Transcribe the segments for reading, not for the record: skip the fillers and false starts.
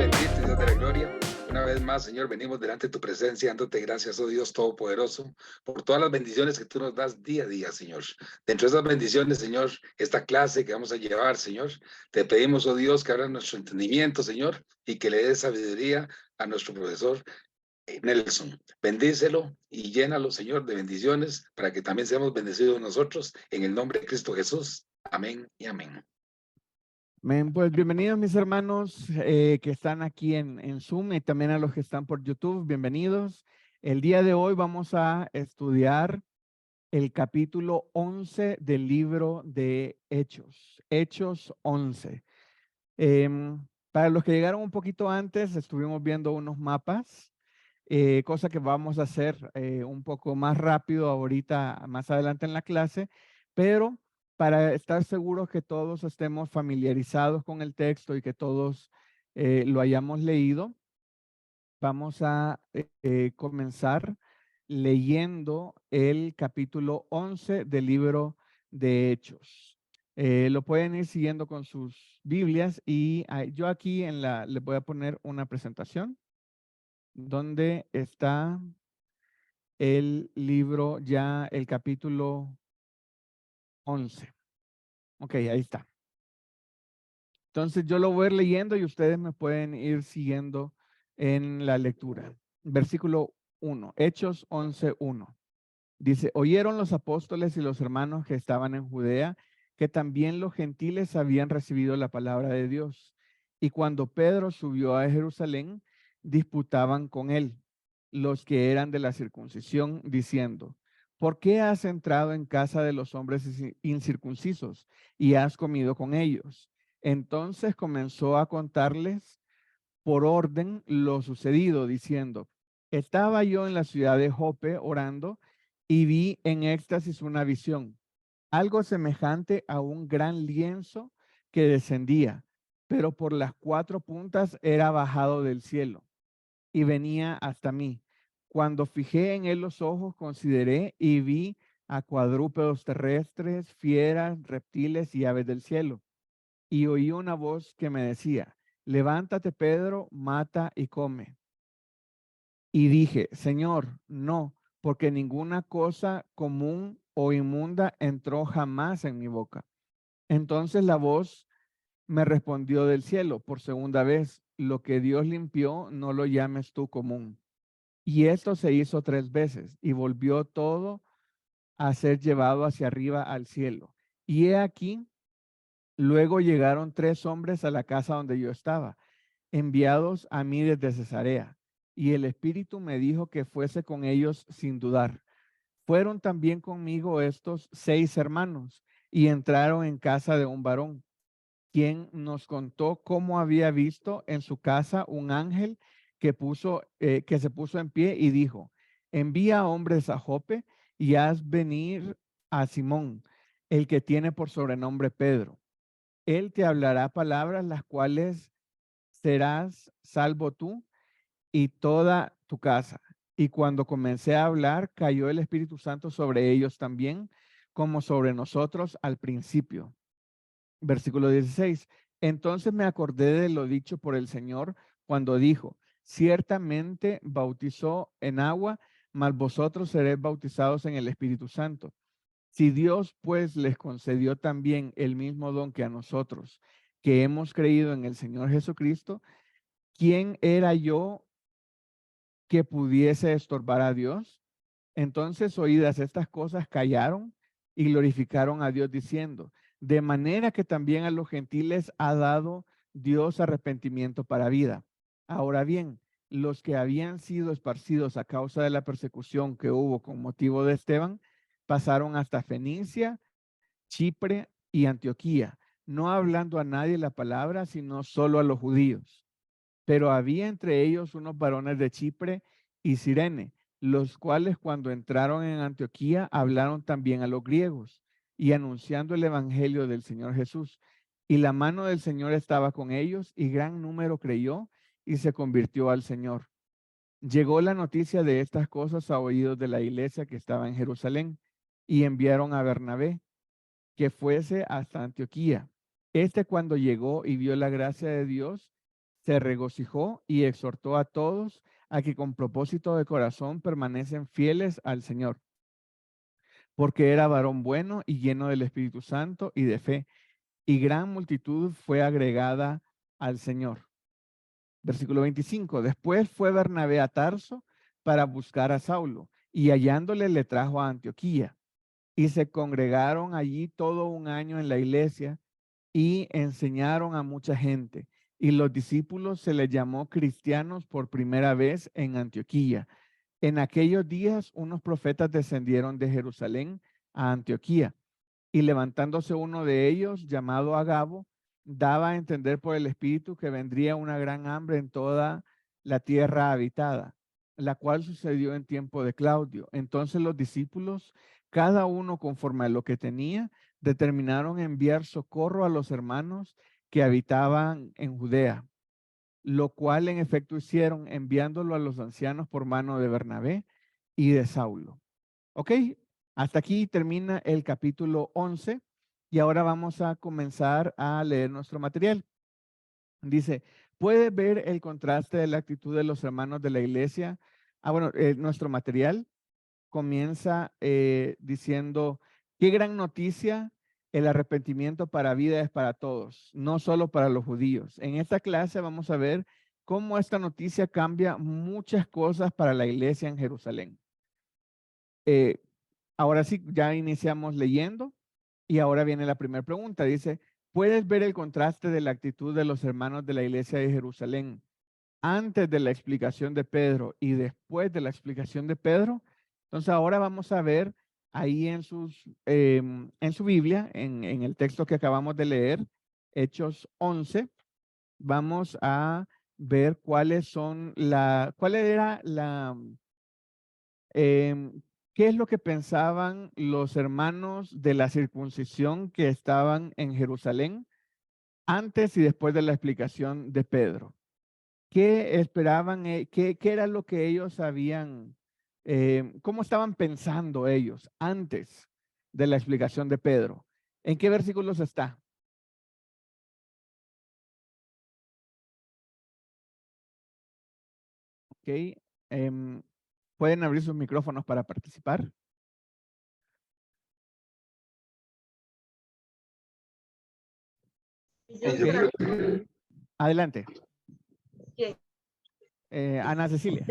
bendito y Dios de la gloria. Una vez más, Señor, venimos delante de tu presencia, dándote gracias, oh Dios Todopoderoso, por todas las bendiciones que tú nos das día a día, Señor. Dentro de esas bendiciones, Señor, esta clase que vamos a llevar, Señor, te pedimos, oh Dios, que abra nuestro entendimiento, Señor, y que le des sabiduría a nuestro profesor Nelson. Bendícelo y llénalo, Señor, de bendiciones para que también seamos bendecidos nosotros en el nombre de Cristo Jesús. Amén y amén. Bien, pues bienvenidos mis hermanos que están aquí en Zoom y también a los que están por YouTube, bienvenidos. El día de hoy vamos a estudiar el capítulo 11 del libro de Hechos, Hechos 11. Para los que llegaron un poquito antes, estuvimos viendo unos mapas, cosa que vamos a hacer un poco más rápido ahorita, más adelante en la clase, pero para estar seguros que todos estemos familiarizados con el texto y que todos lo hayamos leído, vamos a comenzar leyendo el capítulo 11 del libro de Hechos. Lo pueden ir siguiendo con sus Biblias y yo aquí les voy a poner una presentación donde está el libro ya, el capítulo 11. Ok, ahí está. Entonces yo lo voy a ir leyendo y ustedes me pueden ir siguiendo en la lectura. Versículo 1, Hechos 11:1. Dice, oyeron los apóstoles y los hermanos que estaban en Judea que también los gentiles habían recibido la palabra de Dios. Y cuando Pedro subió a Jerusalén, disputaban con él los que eran de la circuncisión, diciendo, ¿por qué has entrado en casa de los hombres incircuncisos y has comido con ellos? Entonces comenzó a contarles por orden lo sucedido, diciendo, estaba yo en la ciudad de Jope orando y vi en éxtasis una visión, algo semejante a un gran lienzo que descendía, pero por las cuatro puntas era bajado del cielo y venía hasta mí. Cuando fijé en él los ojos, consideré y vi a cuadrúpedos terrestres, fieras, reptiles y aves del cielo. Y oí una voz que me decía, levántate, Pedro, mata y come. Y dije, Señor, no, porque ninguna cosa común o inmunda entró jamás en mi boca. Entonces la voz me respondió del cielo por segunda vez, lo que Dios limpió, no lo llames tú común. Y esto se hizo 3 veces y volvió todo a ser llevado hacia arriba al cielo. Y he aquí, luego llegaron 3 hombres a la casa donde yo estaba, enviados a mí desde Cesarea, y el Espíritu me dijo que fuese con ellos sin dudar. Fueron también conmigo estos 6 hermanos, y entraron en casa de un varón, quien nos contó cómo había visto en su casa un ángel que se puso en pie y dijo, envía hombres a Jope y haz venir a Simón, el que tiene por sobrenombre Pedro. Él te hablará palabras las cuales serás salvo tú y toda tu casa. Y cuando comencé a hablar, cayó el Espíritu Santo sobre ellos también, como sobre nosotros al principio. Versículo 16. Entonces me acordé de lo dicho por el Señor cuando dijo, ciertamente bautizó en agua, mas vosotros seréis bautizados en el Espíritu Santo. Si Dios pues les concedió también el mismo don que a nosotros, que hemos creído en el Señor Jesucristo, ¿quién era yo que pudiese estorbar a Dios? Entonces, oídas estas cosas, callaron y glorificaron a Dios diciendo, de manera que también a los gentiles ha dado Dios arrepentimiento para vida. Ahora bien, los que habían sido esparcidos a causa de la persecución que hubo con motivo de Esteban, pasaron hasta Fenicia, Chipre y Antioquía, no hablando a nadie la palabra, sino solo a los judíos. Pero había entre ellos unos varones de Chipre y Cirene, los cuales cuando entraron en Antioquía hablaron también a los griegos y anunciando el evangelio del Señor Jesús. Y la mano del Señor estaba con ellos y gran número creyó y se convirtió al Señor. Llegó la noticia de estas cosas a oídos de la iglesia que estaba en Jerusalén y enviaron a Bernabé que fuese hasta Antioquía. Este cuando llegó y vio la gracia de Dios, se regocijó y exhortó a todos a que con propósito de corazón permanecen fieles al Señor, porque era varón bueno y lleno del Espíritu Santo y de fe, y gran multitud fue agregada al Señor. Versículo 25. Después fue Bernabé a Tarso para buscar a Saulo, y hallándole le trajo a Antioquía. Y se congregaron allí todo un año en la iglesia y enseñaron a mucha gente. Y los discípulos se les llamó cristianos por primera vez en Antioquía. En aquellos días unos profetas descendieron de Jerusalén a Antioquía, y levantándose uno de ellos, llamado Agabo, daba a entender por el Espíritu que vendría una gran hambre en toda la tierra habitada, la cual sucedió en tiempo de Claudio. Entonces los discípulos, cada uno conforme a lo que tenía, determinaron enviar socorro a los hermanos que habitaban en Judea, lo cual en efecto hicieron, enviándolo a los ancianos por mano de Bernabé y de Saulo. ¿Ok? Hasta aquí termina el capítulo 11 y ahora vamos a comenzar a leer nuestro material. Dice, ¿puedes ver el contraste de la actitud de los hermanos de la iglesia? Bueno, nuestro material comienza diciendo, qué gran noticia, el arrepentimiento para vida es para todos, no solo para los judíos. En esta clase vamos a ver cómo esta noticia cambia muchas cosas para la iglesia en Jerusalén. Ahora sí, ya iniciamos leyendo y ahora viene la primera pregunta. Dice, ¿puedes ver el contraste de la actitud de los hermanos de la iglesia de Jerusalén antes de la explicación de Pedro y después de la explicación de Pedro? Entonces ahora vamos a ver ahí en su Biblia, en el texto que acabamos de leer, Hechos 11, vamos a ver cuál era ¿qué es lo que pensaban los hermanos de la circuncisión que estaban en Jerusalén antes y después de la explicación de Pedro? ¿Qué esperaban? ¿Qué era lo que ellos habían, cómo estaban pensando ellos antes de la explicación de Pedro? ¿En qué versículos está? Ok. ¿Pueden abrir sus micrófonos para participar? Okay. Adelante. Ana Cecilia.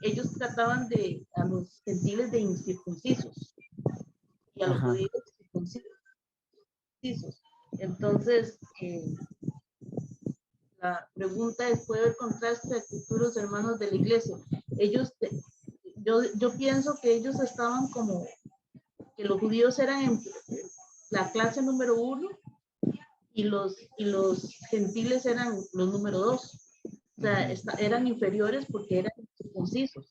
Ellos trataban a los gentiles de incircuncisos y a los judíos circuncisos. Entonces, la pregunta es, ¿puede haber contraste de actitud los hermanos de la iglesia? Yo pienso que ellos estaban como que los judíos eran la clase número 1 y los gentiles eran los número 2. O sea, eran inferiores porque eran circuncisos.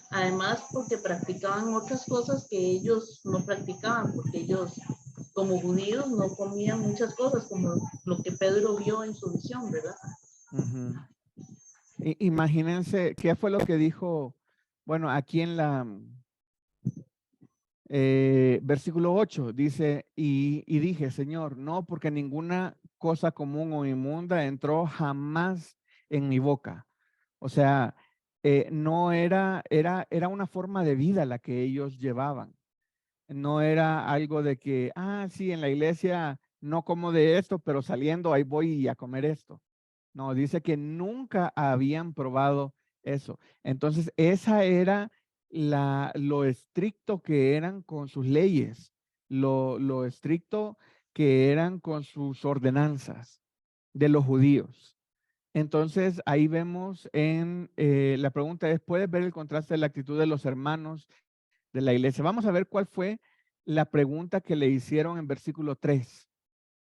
Además, porque practicaban otras cosas que ellos no practicaban, porque ellos, como judíos, no comían muchas cosas, como lo que Pedro vio en su visión, ¿verdad? Imagínense, ¿qué fue lo que dijo? Bueno, aquí en la versículo 8 dice, y dije, Señor, no, porque ninguna cosa común o inmunda entró jamás en mi boca. O sea, no era una forma de vida la que ellos llevaban. No era algo de que, sí, en la iglesia no como de esto, pero saliendo ahí voy a comer esto. No, dice que nunca habían probado eso. Entonces, esa era lo estricto que eran con sus leyes, lo estricto que eran con sus ordenanzas de los judíos. Entonces, ahí vemos la pregunta es, ¿puedes ver el contraste de la actitud de los hermanos de la iglesia? Vamos a ver cuál fue la pregunta que le hicieron en versículo 3.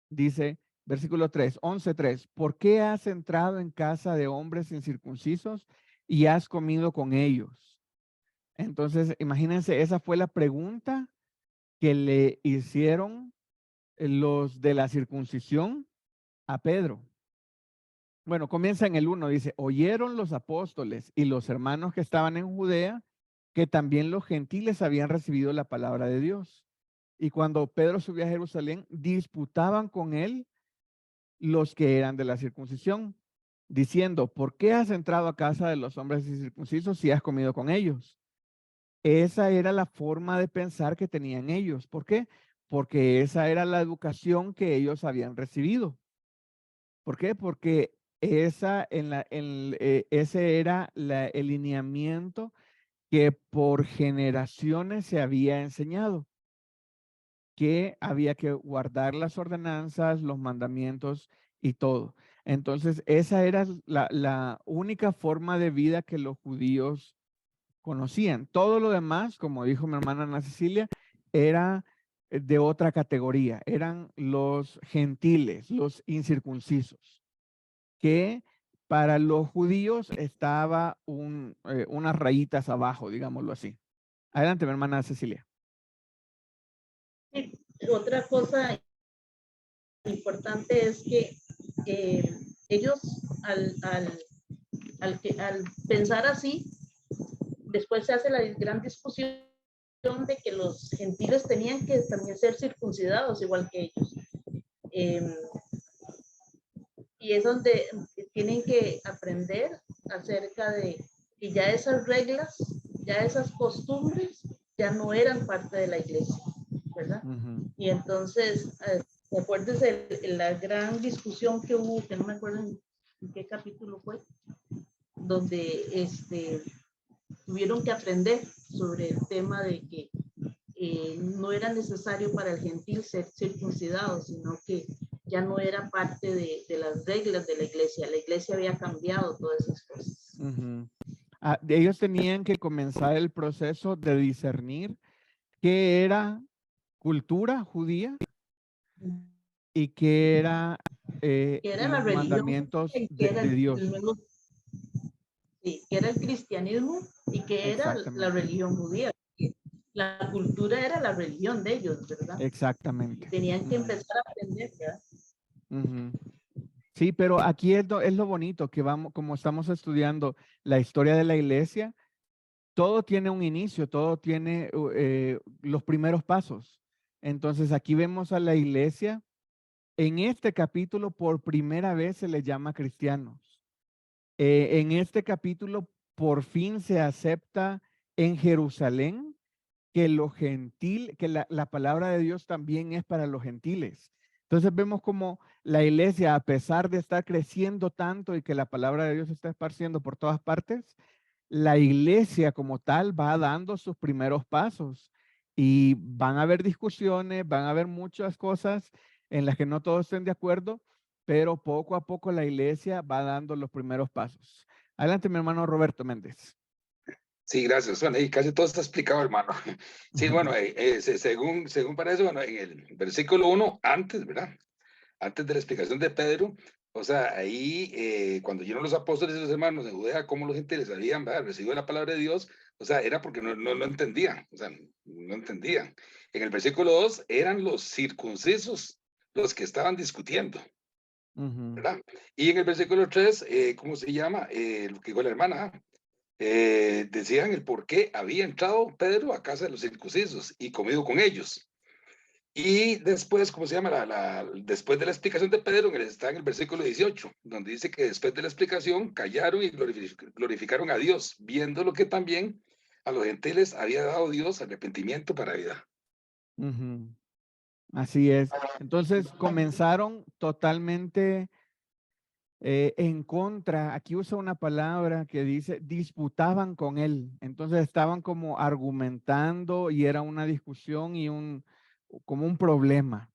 Dice, versículo 3, 11:3, ¿por qué has entrado en casa de hombres incircuncisos y has comido con ellos? Entonces, imagínense, esa fue la pregunta que le hicieron los de la circuncisión a Pedro. Bueno, comienza en el 1, dice, oyeron los apóstoles y los hermanos que estaban en Judea que también los gentiles habían recibido la palabra de Dios. Y cuando Pedro subió a Jerusalén, disputaban con él los que eran de la circuncisión, diciendo, ¿por qué has entrado a casa de los hombres incircuncisos si has comido con ellos? Esa era la forma de pensar que tenían ellos. ¿Por qué? Porque esa era la educación que ellos habían recibido. ¿Por qué? Porque ese era el lineamiento que por generaciones se había enseñado, que había que guardar las ordenanzas, los mandamientos y todo. Entonces, esa era la única forma de vida que los judíos conocían. Todo lo demás, como dijo mi hermana Ana Cecilia, era de otra categoría. Eran los gentiles, los incircuncisos, que para los judíos estaba unas rayitas abajo, digámoslo así. Adelante, mi hermana Cecilia. Sí, otra cosa importante es que ellos al pensar así, después se hace la gran discusión de que los gentiles tenían que también ser circuncidados igual que ellos. Y es donde tienen que aprender acerca de que ya esas reglas, ya esas costumbres, ya no eran parte de la iglesia, ¿verdad? Y entonces, acuérdense la gran discusión que hubo, que no me acuerdo en qué capítulo fue, donde tuvieron que aprender sobre el tema de que no era necesario para el gentil ser circuncidado, sino que ya no era parte de las reglas de la iglesia. La iglesia había cambiado todas esas cosas. Ellos tenían que comenzar el proceso de discernir qué era cultura judía y qué era, que era la los religión mandamientos que de Dios. Sí, que era el cristianismo y que era la religión judía. La cultura era la religión de ellos, ¿verdad? Exactamente. Tenían que empezar a aprender, ¿verdad? Sí, pero aquí es lo bonito, que vamos, como estamos estudiando la historia de la iglesia, todo tiene un inicio, todo tiene los primeros pasos. Entonces aquí vemos a la iglesia, en este capítulo por primera vez se le llama cristianos. En este capítulo por fin se acepta en Jerusalén que la palabra de Dios también es para los gentiles. Entonces vemos como la iglesia, a pesar de estar creciendo tanto y que la palabra de Dios se está esparciendo por todas partes, la iglesia como tal va dando sus primeros pasos y van a haber discusiones, van a haber muchas cosas en las que no todos estén de acuerdo, pero poco a poco la iglesia va dando los primeros pasos. Adelante, mi hermano Roberto Méndez. Sí, gracias. Bueno, y casi todo está explicado, hermano. Sí, bueno, según para eso, bueno, en el versículo 1, antes, ¿verdad? Antes de la explicación de Pedro, o sea, ahí cuando llegaron los apóstoles y los hermanos en Judea, cómo los gentiles habían, ¿verdad?, recibido la palabra de Dios, o sea, era porque no entendían, o sea, no entendían. En el versículo 2 eran los circuncisos los que estaban discutiendo, ¿verdad? Y en el versículo 3, ¿cómo se llama? Lo que dijo la hermana, decían el por qué había entrado Pedro a casa de los circuncisos y comido con ellos. Y después, ¿cómo se llama? Después de la explicación de Pedro, está en el versículo 18, donde dice que después de la explicación callaron y glorificaron a Dios, viendo lo que también a los gentiles había dado Dios arrepentimiento para vida. Así es. Entonces comenzaron totalmente en contra. Aquí usa una palabra que dice disputaban con él. Entonces estaban como argumentando y era una discusión y como un problema.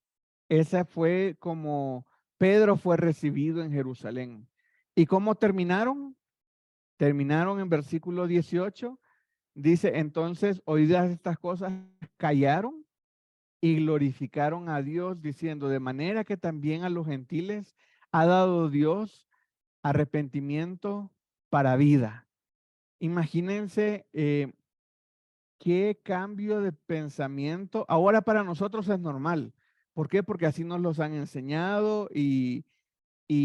Esa fue como Pedro fue recibido en Jerusalén. ¿Y cómo terminaron? Terminaron en versículo 18. Dice, entonces, oídas estas cosas, callaron y glorificaron a Dios, diciendo, de manera que también a los gentiles ha dado Dios arrepentimiento para vida. Imagínense qué cambio de pensamiento. Ahora para nosotros es normal. ¿Por qué? Porque así nos los han enseñado y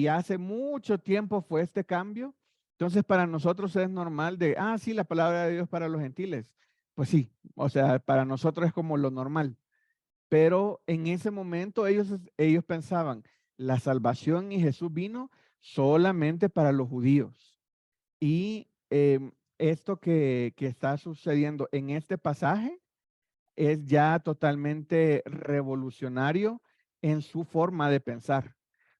hace mucho tiempo fue este cambio. Entonces para nosotros es normal sí, la palabra de Dios para los gentiles. Pues sí, o sea, para nosotros es como lo normal. Pero en ese momento ellos pensaban, la salvación y Jesús vino solamente para los judíos. Y esto que está sucediendo en este pasaje es ya totalmente revolucionario en su forma de pensar,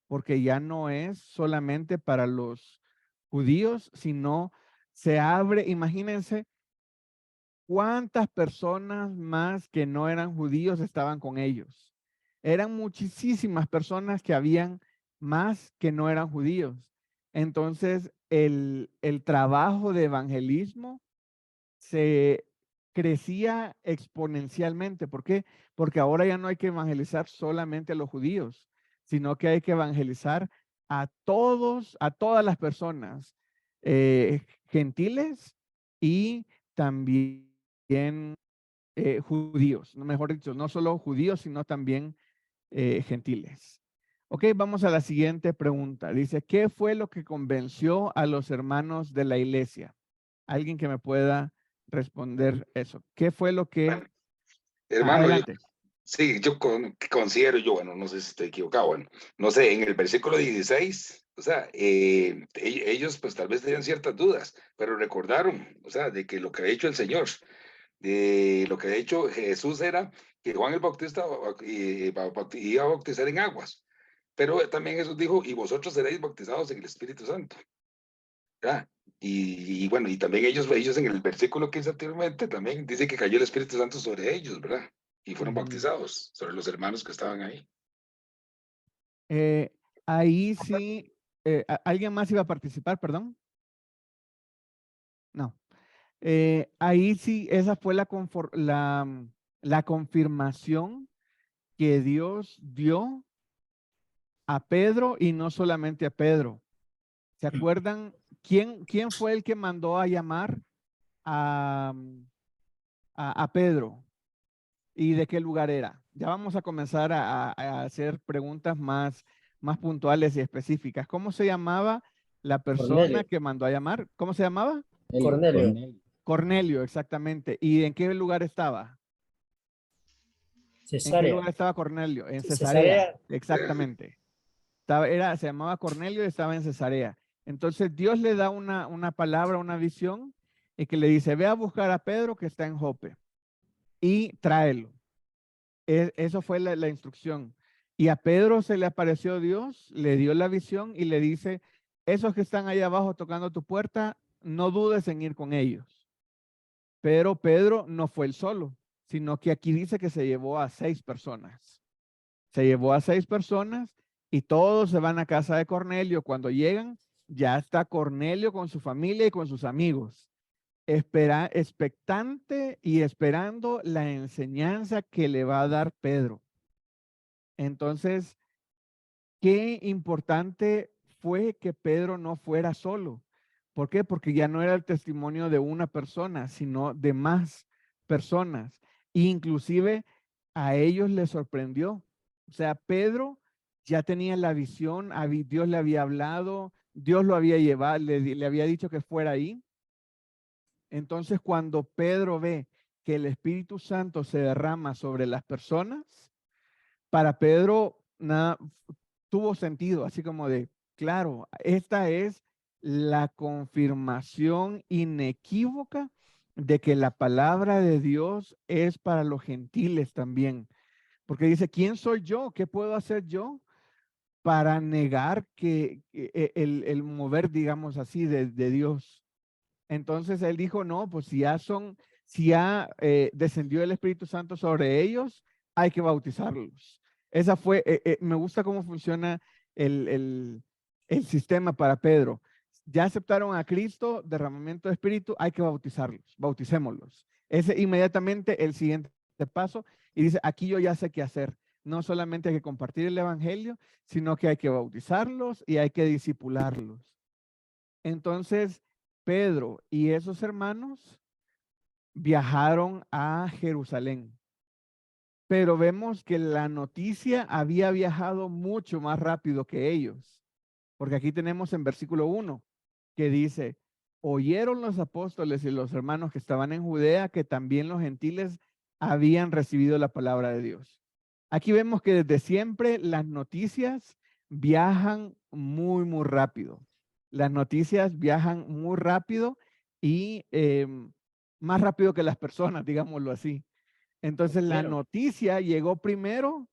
porque ya no es solamente para los judíos, sino se abre, imagínense cuántas personas más que no eran judíos estaban con ellos. Eran muchísimas personas que habían más que no eran judíos. Entonces, el trabajo de evangelismo se crecía exponencialmente. ¿Por qué? Porque ahora ya no hay que evangelizar solamente a los judíos, sino que hay que evangelizar a todos, a todas las personas gentiles y también judíos, mejor dicho, no solo judíos, sino también gentiles. Ok, vamos a la siguiente pregunta. Dice, ¿qué fue lo que convenció a los hermanos de la iglesia? Alguien que me pueda responder eso. ¿Qué fue lo que... Bueno, hermano, Adelante. sí, considero yo, bueno, no sé si estoy equivocado, bueno, no sé, en el versículo 16, o sea, ellos pues tal vez tenían ciertas dudas, pero recordaron, o sea, de que lo que había hecho el Señor, de lo que había hecho Jesús era que Juan el Bautista iba a bautizar en aguas, pero también Jesús dijo, y vosotros seréis bautizados en el Espíritu Santo, ¿verdad? Y bueno, y también ellos en el versículo que hice anteriormente, también dice que cayó el Espíritu Santo sobre ellos, ¿verdad? Y fueron bautizados, sobre los hermanos que estaban ahí. Ahí sí, ¿alguien más iba a participar, perdón? No. Ahí sí, esa fue la confirmación que Dios dio a Pedro y no solamente a Pedro. ¿Se acuerdan quién fue el que mandó a llamar a Pedro? ¿Y de qué lugar era? Ya vamos a comenzar a hacer preguntas más puntuales y específicas. ¿Cómo se llamaba la persona Cornelio. que mandó a llamar? ¿Cómo se llamaba? Cornelio. Cornelio, exactamente. ¿Y en qué lugar estaba? ¿En qué Cesarea. lugar estaba Cornelio? En Cesarea, Cesarea. exactamente. Se llamaba Cornelio y estaba en Cesarea. Entonces Dios le da una palabra, una visión, y que le dice, ve a buscar a Pedro que está en Jope y tráelo. Eso fue la instrucción. Y a Pedro se le apareció Dios, le dio la visión y le dice, esos que están ahí abajo tocando tu puerta, no dudes en ir con ellos. Pero Pedro no fue el solo, sino que aquí dice que se llevó a 6 personas. Se llevó a 6 personas y todos se van a casa de Cornelio. Cuando llegan, ya está Cornelio con su familia y con sus amigos, expectante y esperando la enseñanza que le va a dar Pedro. Entonces, qué importante fue que Pedro no fuera solo. ¿Por qué? Porque ya no era el testimonio de una persona, sino de más personas. Inclusive a ellos les sorprendió. O sea, Pedro ya tenía la visión, Dios le había hablado, Dios lo había llevado, le había dicho que fuera ahí. Entonces, cuando Pedro ve que el Espíritu Santo se derrama sobre las personas, para Pedro nada tuvo sentido, así como de, claro, esta es la confirmación inequívoca de que la palabra de Dios es para los gentiles también. Porque dice, ¿quién soy yo? ¿Qué puedo hacer yo para negar que el mover, digamos así, de Dios? Entonces él dijo, no, pues si ya descendió el Espíritu Santo sobre ellos, hay que bautizarlos. Esa fue, me gusta cómo funciona el sistema para Pedro. Ya aceptaron a Cristo, derramamiento de Espíritu, hay que bautizarlos, bauticémoslos. Ese inmediatamente el siguiente paso y dice, aquí yo ya sé qué hacer. No solamente hay que compartir el Evangelio, sino que hay que bautizarlos y hay que disipularlos. Entonces, Pedro y esos hermanos viajaron a Jerusalén. Pero vemos que la noticia había viajado mucho más rápido que ellos. Porque aquí tenemos en versículo 1 que dice, oyeron los apóstoles y los hermanos que estaban en Judea que también los gentiles habían recibido la palabra de Dios. Aquí vemos que desde siempre las noticias viajan muy rápido. Las noticias viajan muy rápido y más rápido que las personas, digámoslo así. Entonces la Claro. noticia llegó primero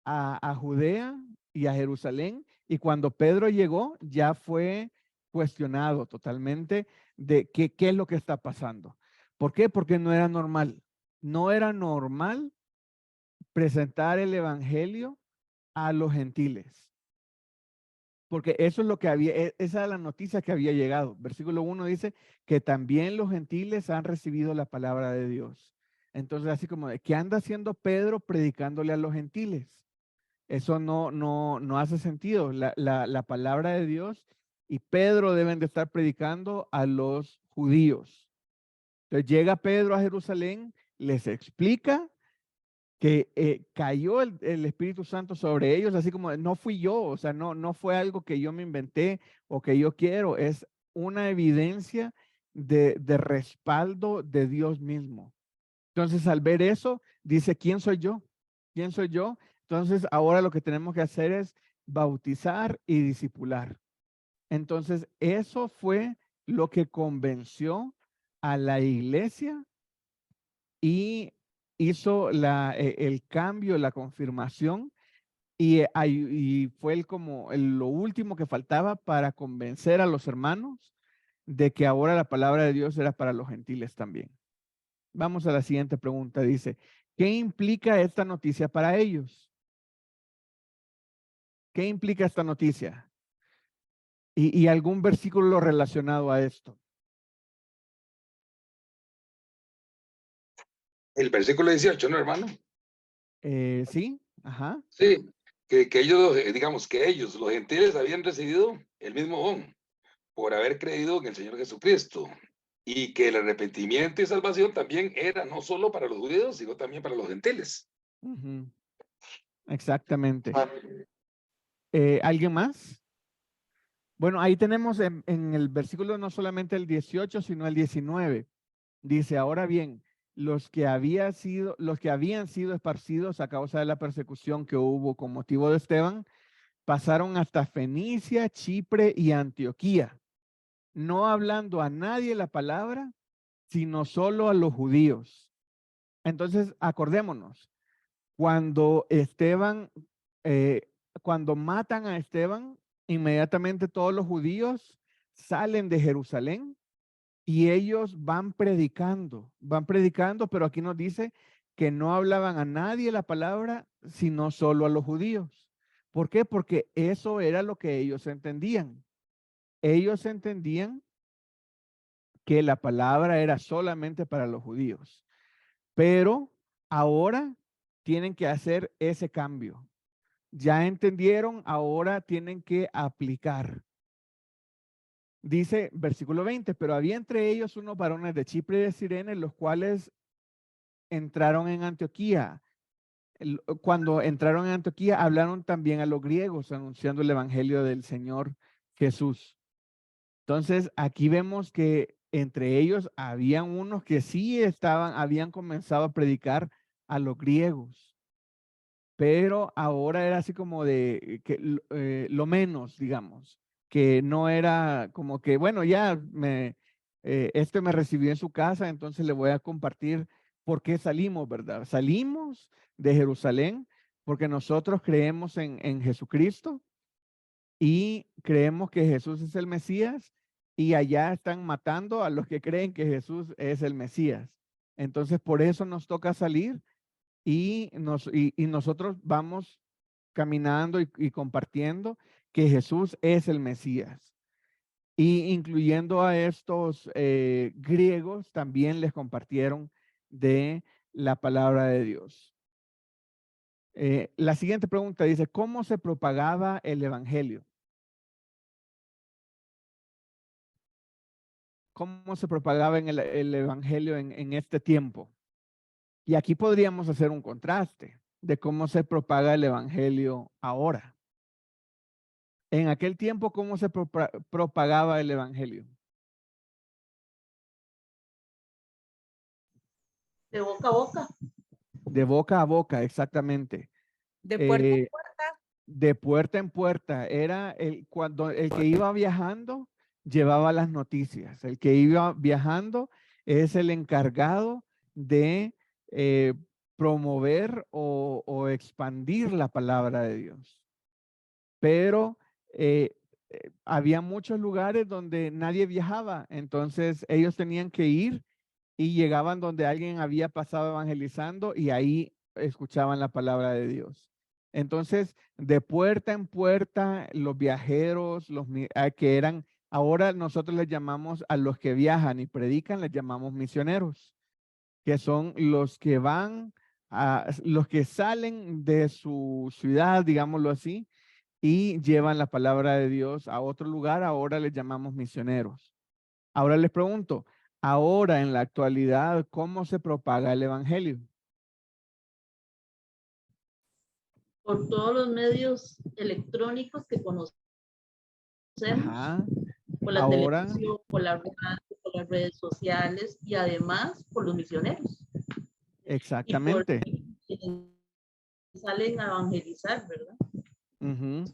a Judea y a Jerusalén, y cuando Pedro llegó ya fue cuestionado totalmente de qué es lo que está pasando. ¿Por qué? Porque no era normal. No era normal presentar el evangelio a los gentiles. Porque eso es lo que había, esa es la noticia que había llegado. Versículo 1 dice que también los gentiles han recibido la palabra de Dios. Entonces, así como, ¿qué anda haciendo Pedro predicándole a los gentiles? Eso no hace sentido. La palabra de Dios y Pedro deben de estar predicando a los judíos. Entonces llega Pedro a Jerusalén, les explica que cayó el Espíritu Santo sobre ellos, así como no fui yo, o sea, no fue algo que yo me inventé o que yo quiero, es una evidencia de respaldo de Dios mismo. Entonces, al ver eso, dice, ¿quién soy yo? ¿Quién soy yo? Entonces, ahora lo que tenemos que hacer es bautizar y discipular. Entonces, eso fue lo que convenció a la iglesia y hizo el cambio, la confirmación, y fue lo último que faltaba para convencer a los hermanos de que ahora la palabra de Dios era para los gentiles también. Vamos a la siguiente pregunta. Dice, ¿qué implica esta noticia para ellos? ¿Qué implica esta noticia? Y algún versículo relacionado a esto. El versículo 18, ¿no, hermano? Sí, ajá. Sí, que ellos, digamos que ellos, los gentiles, habían recibido el mismo don por haber creído en el Señor Jesucristo, y que el arrepentimiento y salvación también era no solo para los judíos, sino también para los gentiles. Ujú, exactamente. ¿Alguien más? Bueno, ahí tenemos en el versículo no solamente el 18, sino el 19. Dice, ahora bien, los que habían sido esparcidos a causa de la persecución que hubo con motivo de Esteban, pasaron hasta Fenicia, Chipre y Antioquía, no hablando a nadie la palabra, sino solo a los judíos. Entonces, acordémonos, cuando eh, cuando matan a Esteban, inmediatamente todos los judíos salen de Jerusalén y ellos van predicando, pero aquí nos dice que no hablaban a nadie la palabra, sino solo a los judíos. ¿Por qué? Porque eso era lo que ellos entendían. Ellos entendían que la palabra era solamente para los judíos, pero ahora tienen que hacer ese cambio. Ya entendieron, ahora tienen que aplicar. Dice versículo 20, pero había entre ellos unos varones de Chipre y de Cirene, los cuales entraron en Antioquía. Cuando entraron en Antioquía, hablaron también a los griegos, anunciando el evangelio del Señor Jesús. Entonces, aquí vemos que entre ellos habían unos que sí habían comenzado a predicar a los griegos, pero ahora era así como de que lo menos, digamos, que no era como que, bueno, ya este me recibió en su casa, entonces le voy a compartir por qué salimos, ¿verdad? Salimos de Jerusalén porque nosotros creemos en Jesucristo y creemos que Jesús es el Mesías, y allá están matando a los que creen que Jesús es el Mesías. Entonces, por eso nos toca salir y nosotros vamos caminando y compartiendo que Jesús es el Mesías. Y incluyendo a estos griegos, también les compartieron de la palabra de Dios. La siguiente pregunta dice, ¿cómo se propagaba el evangelio? ¿Cómo se propagaba el evangelio en este tiempo? Y aquí podríamos hacer un contraste de cómo se propaga el evangelio ahora. En aquel tiempo, ¿cómo se propagaba el evangelio? De boca a boca. De boca a boca, exactamente. De puerta a Eh, puerta. de puerta en puerta. Era cuando el que iba viajando llevaba las noticias. El que iba viajando es el encargado de promover o expandir la palabra de Dios. Pero había muchos lugares donde nadie viajaba, entonces ellos tenían que ir y llegaban donde alguien había pasado evangelizando y ahí escuchaban la palabra de Dios. Entonces, de puerta en puerta, los viajeros, que eran, ahora nosotros les llamamos a los que viajan y predican, les llamamos misioneros, que son los que van, los que salen de su ciudad, digámoslo así, y llevan la palabra de Dios a otro lugar, ahora les llamamos misioneros. Ahora les pregunto, ahora en la actualidad, ¿cómo se propaga el evangelio? Por todos los medios electrónicos que conocemos, Ajá. por la Ahora, televisión, por la radio, por las redes sociales y además por los misioneros. Y por exactamente. quienes salen a evangelizar, ¿verdad? Ujú.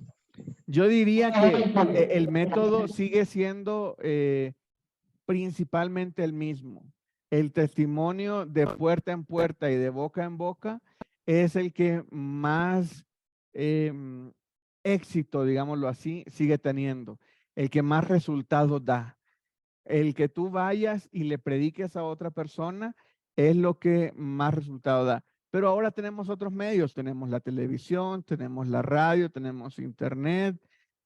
Yo diría que el método sigue siendo principalmente el mismo. El testimonio de puerta en puerta y de boca en boca es el que más éxito, digámoslo así, sigue teniendo, el que más resultados da. El que tú vayas y le prediques a otra persona es lo que más resultado da. Pero ahora tenemos otros medios, tenemos la televisión, tenemos la radio, tenemos internet,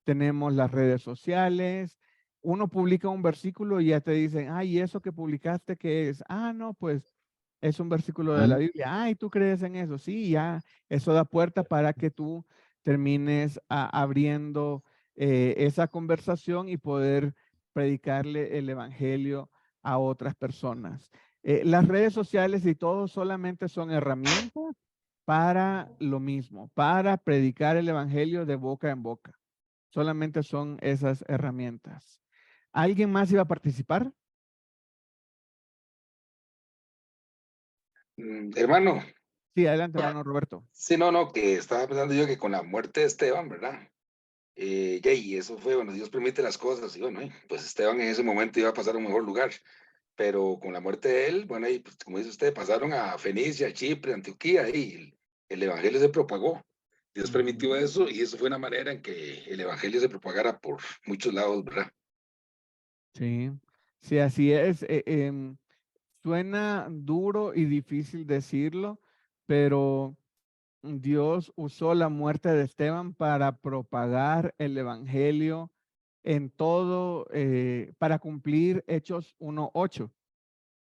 tenemos las redes sociales. Uno publica un versículo y ya te dicen, ay, ¿eso que publicaste qué es? Ah, no, pues es un versículo de la Biblia. Ay, ¿tú crees en eso? Sí, ya, eso da puerta para que tú termines abriendo esa conversación y poder predicarle el evangelio a otras personas. Las redes sociales y todo solamente son herramientas para lo mismo, para predicar el evangelio de boca en boca. Solamente son esas herramientas. ¿Alguien más iba a participar? Hermano, Sí, adelante, hermano Roberto. sí, no, que estaba pensando yo que con la muerte de Esteban, ¿verdad? Ya, y eso fue, bueno, Dios permite las cosas, y bueno, pues Esteban en ese momento iba a pasar a un mejor lugar, pero con la muerte de él, bueno, y pues, como dice usted, pasaron a Fenicia, Chipre, Antioquía, y el evangelio se propagó. Dios permitió Ujú. eso, y eso fue una manera en que el evangelio se propagara por muchos lados, ¿verdad? Sí, sí, así es. Suena duro y difícil decirlo, pero Dios usó la muerte de Esteban para propagar el evangelio en todo, para cumplir Hechos 1:8.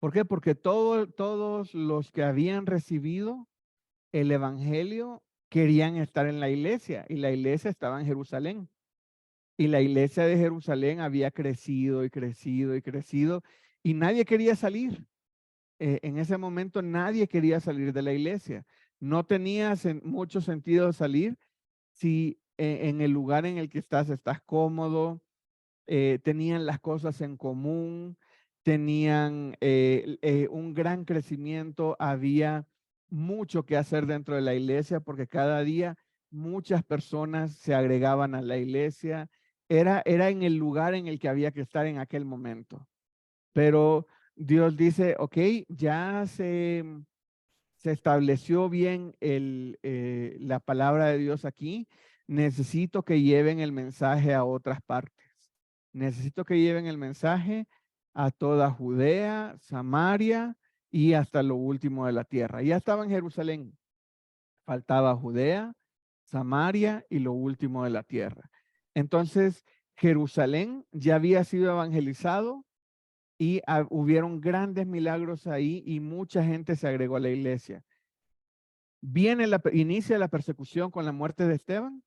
¿Por qué? Porque todos los que habían recibido el evangelio querían estar en la iglesia y la iglesia estaba en Jerusalén. Y la iglesia de Jerusalén había crecido y crecido y crecido y nadie quería salir. En ese momento nadie quería salir de la iglesia. No tenía mucho sentido salir si en el lugar en el que estás cómodo, tenían las cosas en común, tenían un gran crecimiento, había mucho que hacer dentro de la iglesia porque cada día muchas personas se agregaban a la iglesia. Era en el lugar en el que había que estar en aquel momento. Pero Dios dice, ok, ya se estableció bien la palabra de Dios aquí. Necesito que lleven el mensaje a otras partes. Necesito que lleven el mensaje a toda Judea, Samaria y hasta lo último de la tierra. Ya estaba en Jerusalén. Faltaba Judea, Samaria y lo último de la tierra. Entonces, Jerusalén ya había sido evangelizado y hubieron grandes milagros ahí y mucha gente se agregó a la iglesia. Inicia la persecución con la muerte de Esteban.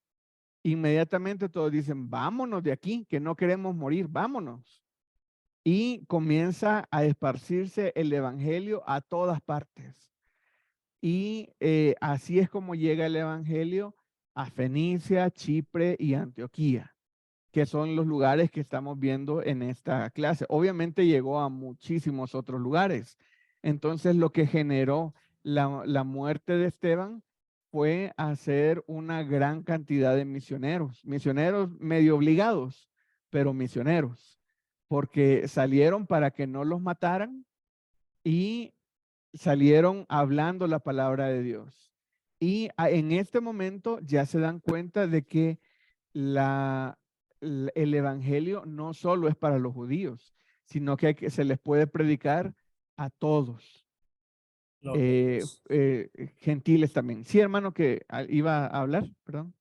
Inmediatamente todos dicen, vámonos de aquí, que no queremos morir, vámonos. Y comienza a esparcirse el evangelio a todas partes. Y así es como llega el evangelio a Fenicia, Chipre y Antioquía, que son los lugares que estamos viendo en esta clase. Obviamente llegó a muchísimos otros lugares. Entonces, lo que generó la muerte de Esteban fue hacer una gran cantidad de misioneros, misioneros medio obligados, pero misioneros, porque salieron para que no los mataran y salieron hablando la palabra de Dios. Y en este momento ya se dan cuenta de que el evangelio no solo es para los judíos, sino que se les puede predicar a todos, Gloria a Dios. gentiles también. Sí, hermano, que iba a hablar, perdón.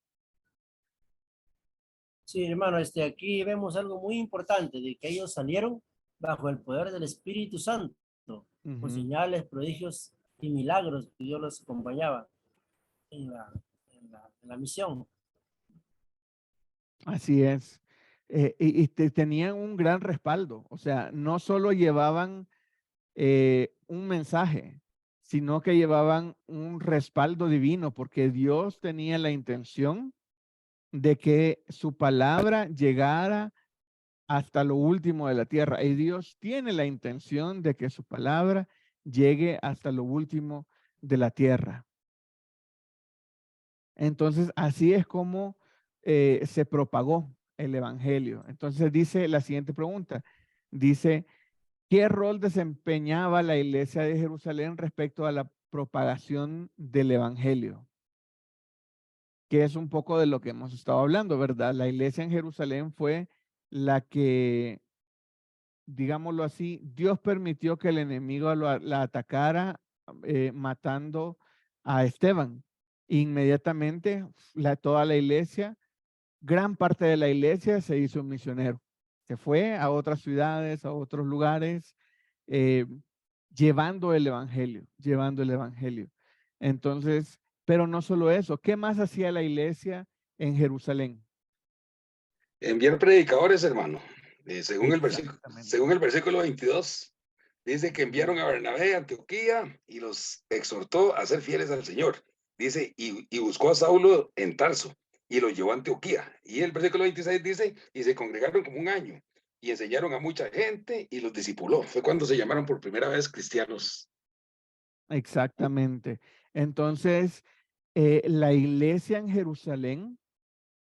Sí, hermano, aquí vemos algo muy importante, de que ellos salieron bajo el poder del Espíritu Santo, con señales, prodigios y milagros que Dios los acompañaba en la misión. Así es. Y tenían un gran respaldo. O sea, no solo llevaban un mensaje, sino que llevaban un respaldo divino, porque Dios tenía la intención de que su palabra llegara hasta lo último de la tierra. Y Dios tiene la intención de que su palabra llegue hasta lo último de la tierra. Entonces, así es como se propagó el evangelio. Entonces dice la siguiente pregunta. Dice, ¿qué rol desempeñaba la iglesia de Jerusalén respecto a la propagación del evangelio? Que es un poco de lo que hemos estado hablando, ¿verdad? La iglesia en Jerusalén fue la que, digámoslo así, Dios permitió que el enemigo la atacara matando a Esteban. Inmediatamente toda la iglesia, gran parte de la iglesia se hizo misionero. Se fue a otras ciudades, a otros lugares, eh, llevando el evangelio, llevando el evangelio. Entonces, pero no solo eso, ¿qué más hacía la iglesia en Jerusalén? Enviar predicadores, hermano. Según Exactamente. el versículo 22, dice que enviaron a Bernabé a Antioquía y los exhortó a ser fieles al Señor. Dice, y buscó a Saulo en Tarso y lo llevó a Antioquía. Y el versículo 26 dice, y se congregaron como un año y enseñaron a mucha gente y los discipuló. Fue cuando se llamaron por primera vez cristianos. Exactamente. Entonces, la iglesia en Jerusalén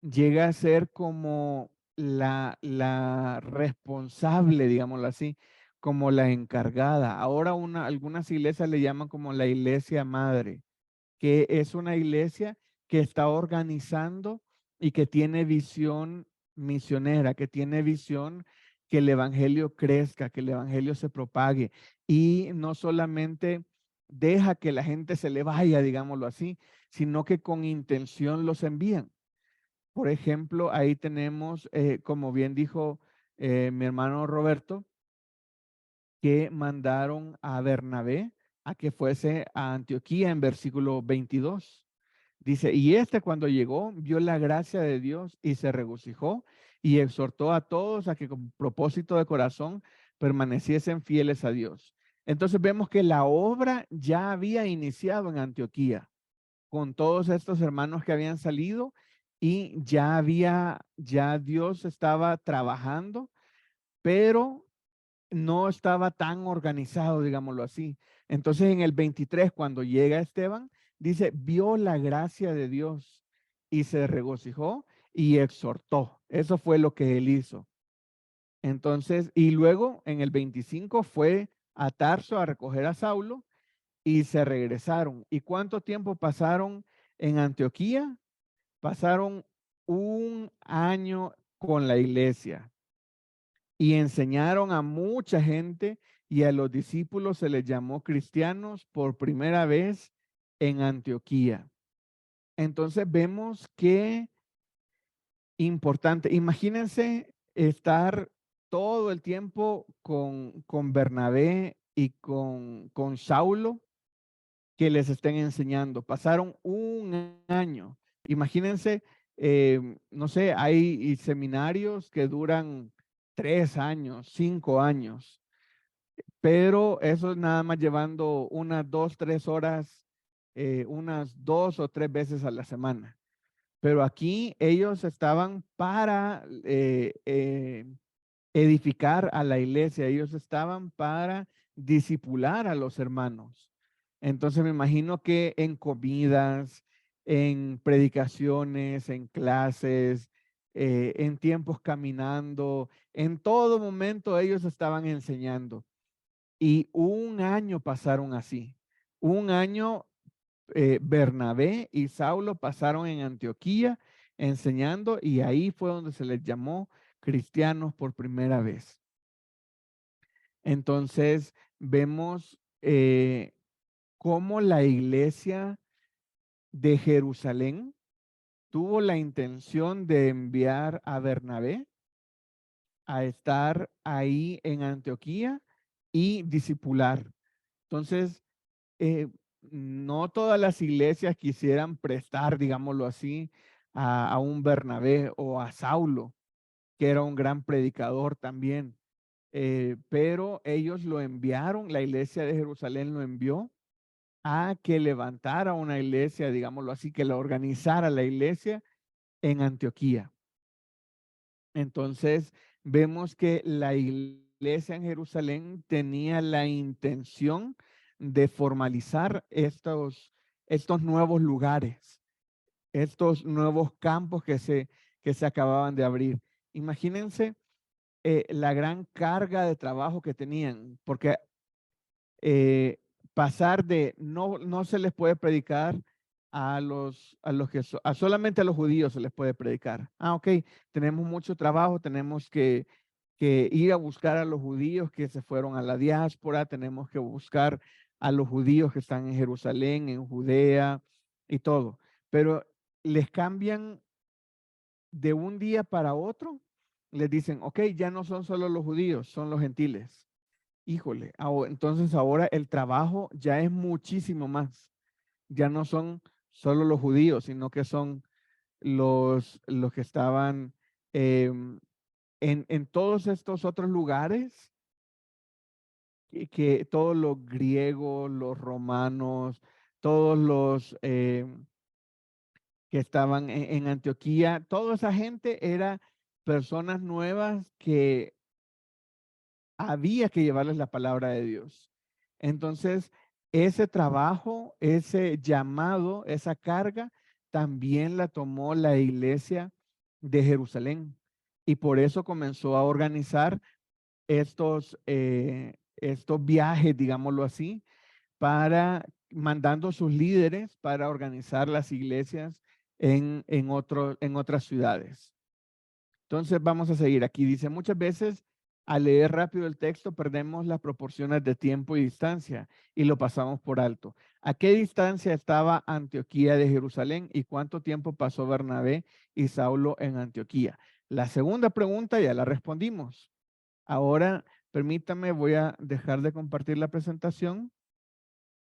llega a ser como la responsable, digámoslo así, como la encargada. Ahora algunas iglesias le llaman como la iglesia madre, que es una iglesia que está organizando y que tiene visión misionera, que tiene visión que el evangelio crezca, que el evangelio se propague y no solamente deja que la gente se le vaya, digámoslo así, sino que con intención los envían. Por ejemplo, ahí tenemos, como bien dijo mi hermano Roberto, que mandaron a Bernabé a que fuese a Antioquía en versículo 22. Dice, y cuando llegó, vio la gracia de Dios y se regocijó y exhortó a todos a que con propósito de corazón permaneciesen fieles a Dios. Entonces vemos que la obra ya había iniciado en Antioquía con todos estos hermanos que habían salido y ya Dios estaba trabajando, pero no estaba tan organizado, digámoslo así. Entonces en el 23, cuando llega Esteban, dice, vio la gracia de Dios y se regocijó y exhortó. Eso fue lo que él hizo. Entonces, y luego en el 25 fue a Tarso a recoger a Saulo y se regresaron. ¿Y cuánto tiempo pasaron en Antioquía? Pasaron un año con la iglesia y enseñaron a mucha gente y a los discípulos se les llamó cristianos por primera vez en Antioquía. Entonces vemos que importante, imagínense estar todo el tiempo con Bernabé y con Saulo que les estén enseñando. Pasaron un año. Imagínense, no sé, hay seminarios que duran 3 años, 5 años, pero eso es nada más llevando unas 2, 3 horas, unas 2 o 3 veces a la semana. Pero aquí ellos estaban para edificar a la iglesia, ellos estaban para discipular a los hermanos. Entonces me imagino que en comidas, en predicaciones, en clases, en tiempos caminando. En todo momento ellos estaban enseñando. Y un año pasaron así. Un año Bernabé y Saulo pasaron en Antioquía enseñando y ahí fue donde se les llamó cristianos por primera vez. Entonces vemos cómo la iglesia de Jerusalén tuvo la intención de enviar a Bernabé a estar ahí en Antioquía y discipular. Entonces, no todas las iglesias quisieran prestar, digámoslo así, a un Bernabé o a Saulo, que era un gran predicador también. Pero ellos lo enviaron, la iglesia de Jerusalén lo envió a que levantara una iglesia, digámoslo así, que la organizara la iglesia en Antioquía. Entonces, vemos que la iglesia en Jerusalén tenía la intención de formalizar estos nuevos lugares, estos nuevos campos que se acababan de abrir. Imagínense la gran carga de trabajo que tenían, porque pasar de no se les puede predicar a solamente a los judíos se les puede predicar. Ok, tenemos mucho trabajo, tenemos que ir a buscar a los judíos que se fueron a la diáspora, tenemos que buscar a los judíos que están en Jerusalén, en Judea y todo. Pero les cambian de un día para otro, les dicen, ok, ya no son solo los judíos, son los gentiles. Híjole, entonces ahora el trabajo ya es muchísimo más. Ya no son solo los judíos, sino que son los que estaban en todos estos otros lugares, que todos los griegos, los romanos, todos los que estaban en Antioquía, toda esa gente era personas nuevas que había que llevarles la palabra de Dios. Entonces, ese trabajo, ese llamado, esa carga, también la tomó la iglesia de Jerusalén. Y por eso comenzó a organizar estos viajes, digámoslo así, mandando sus líderes para organizar las iglesias en otras ciudades. Entonces vamos a seguir aquí. Dice, muchas veces al leer rápido el texto perdemos las proporciones de tiempo y distancia y lo pasamos por alto. ¿A qué distancia estaba Antioquía de Jerusalén y cuánto tiempo pasó Bernabé y Saulo en Antioquía? La segunda pregunta ya la respondimos. Ahora, permítame, voy a dejar de compartir la presentación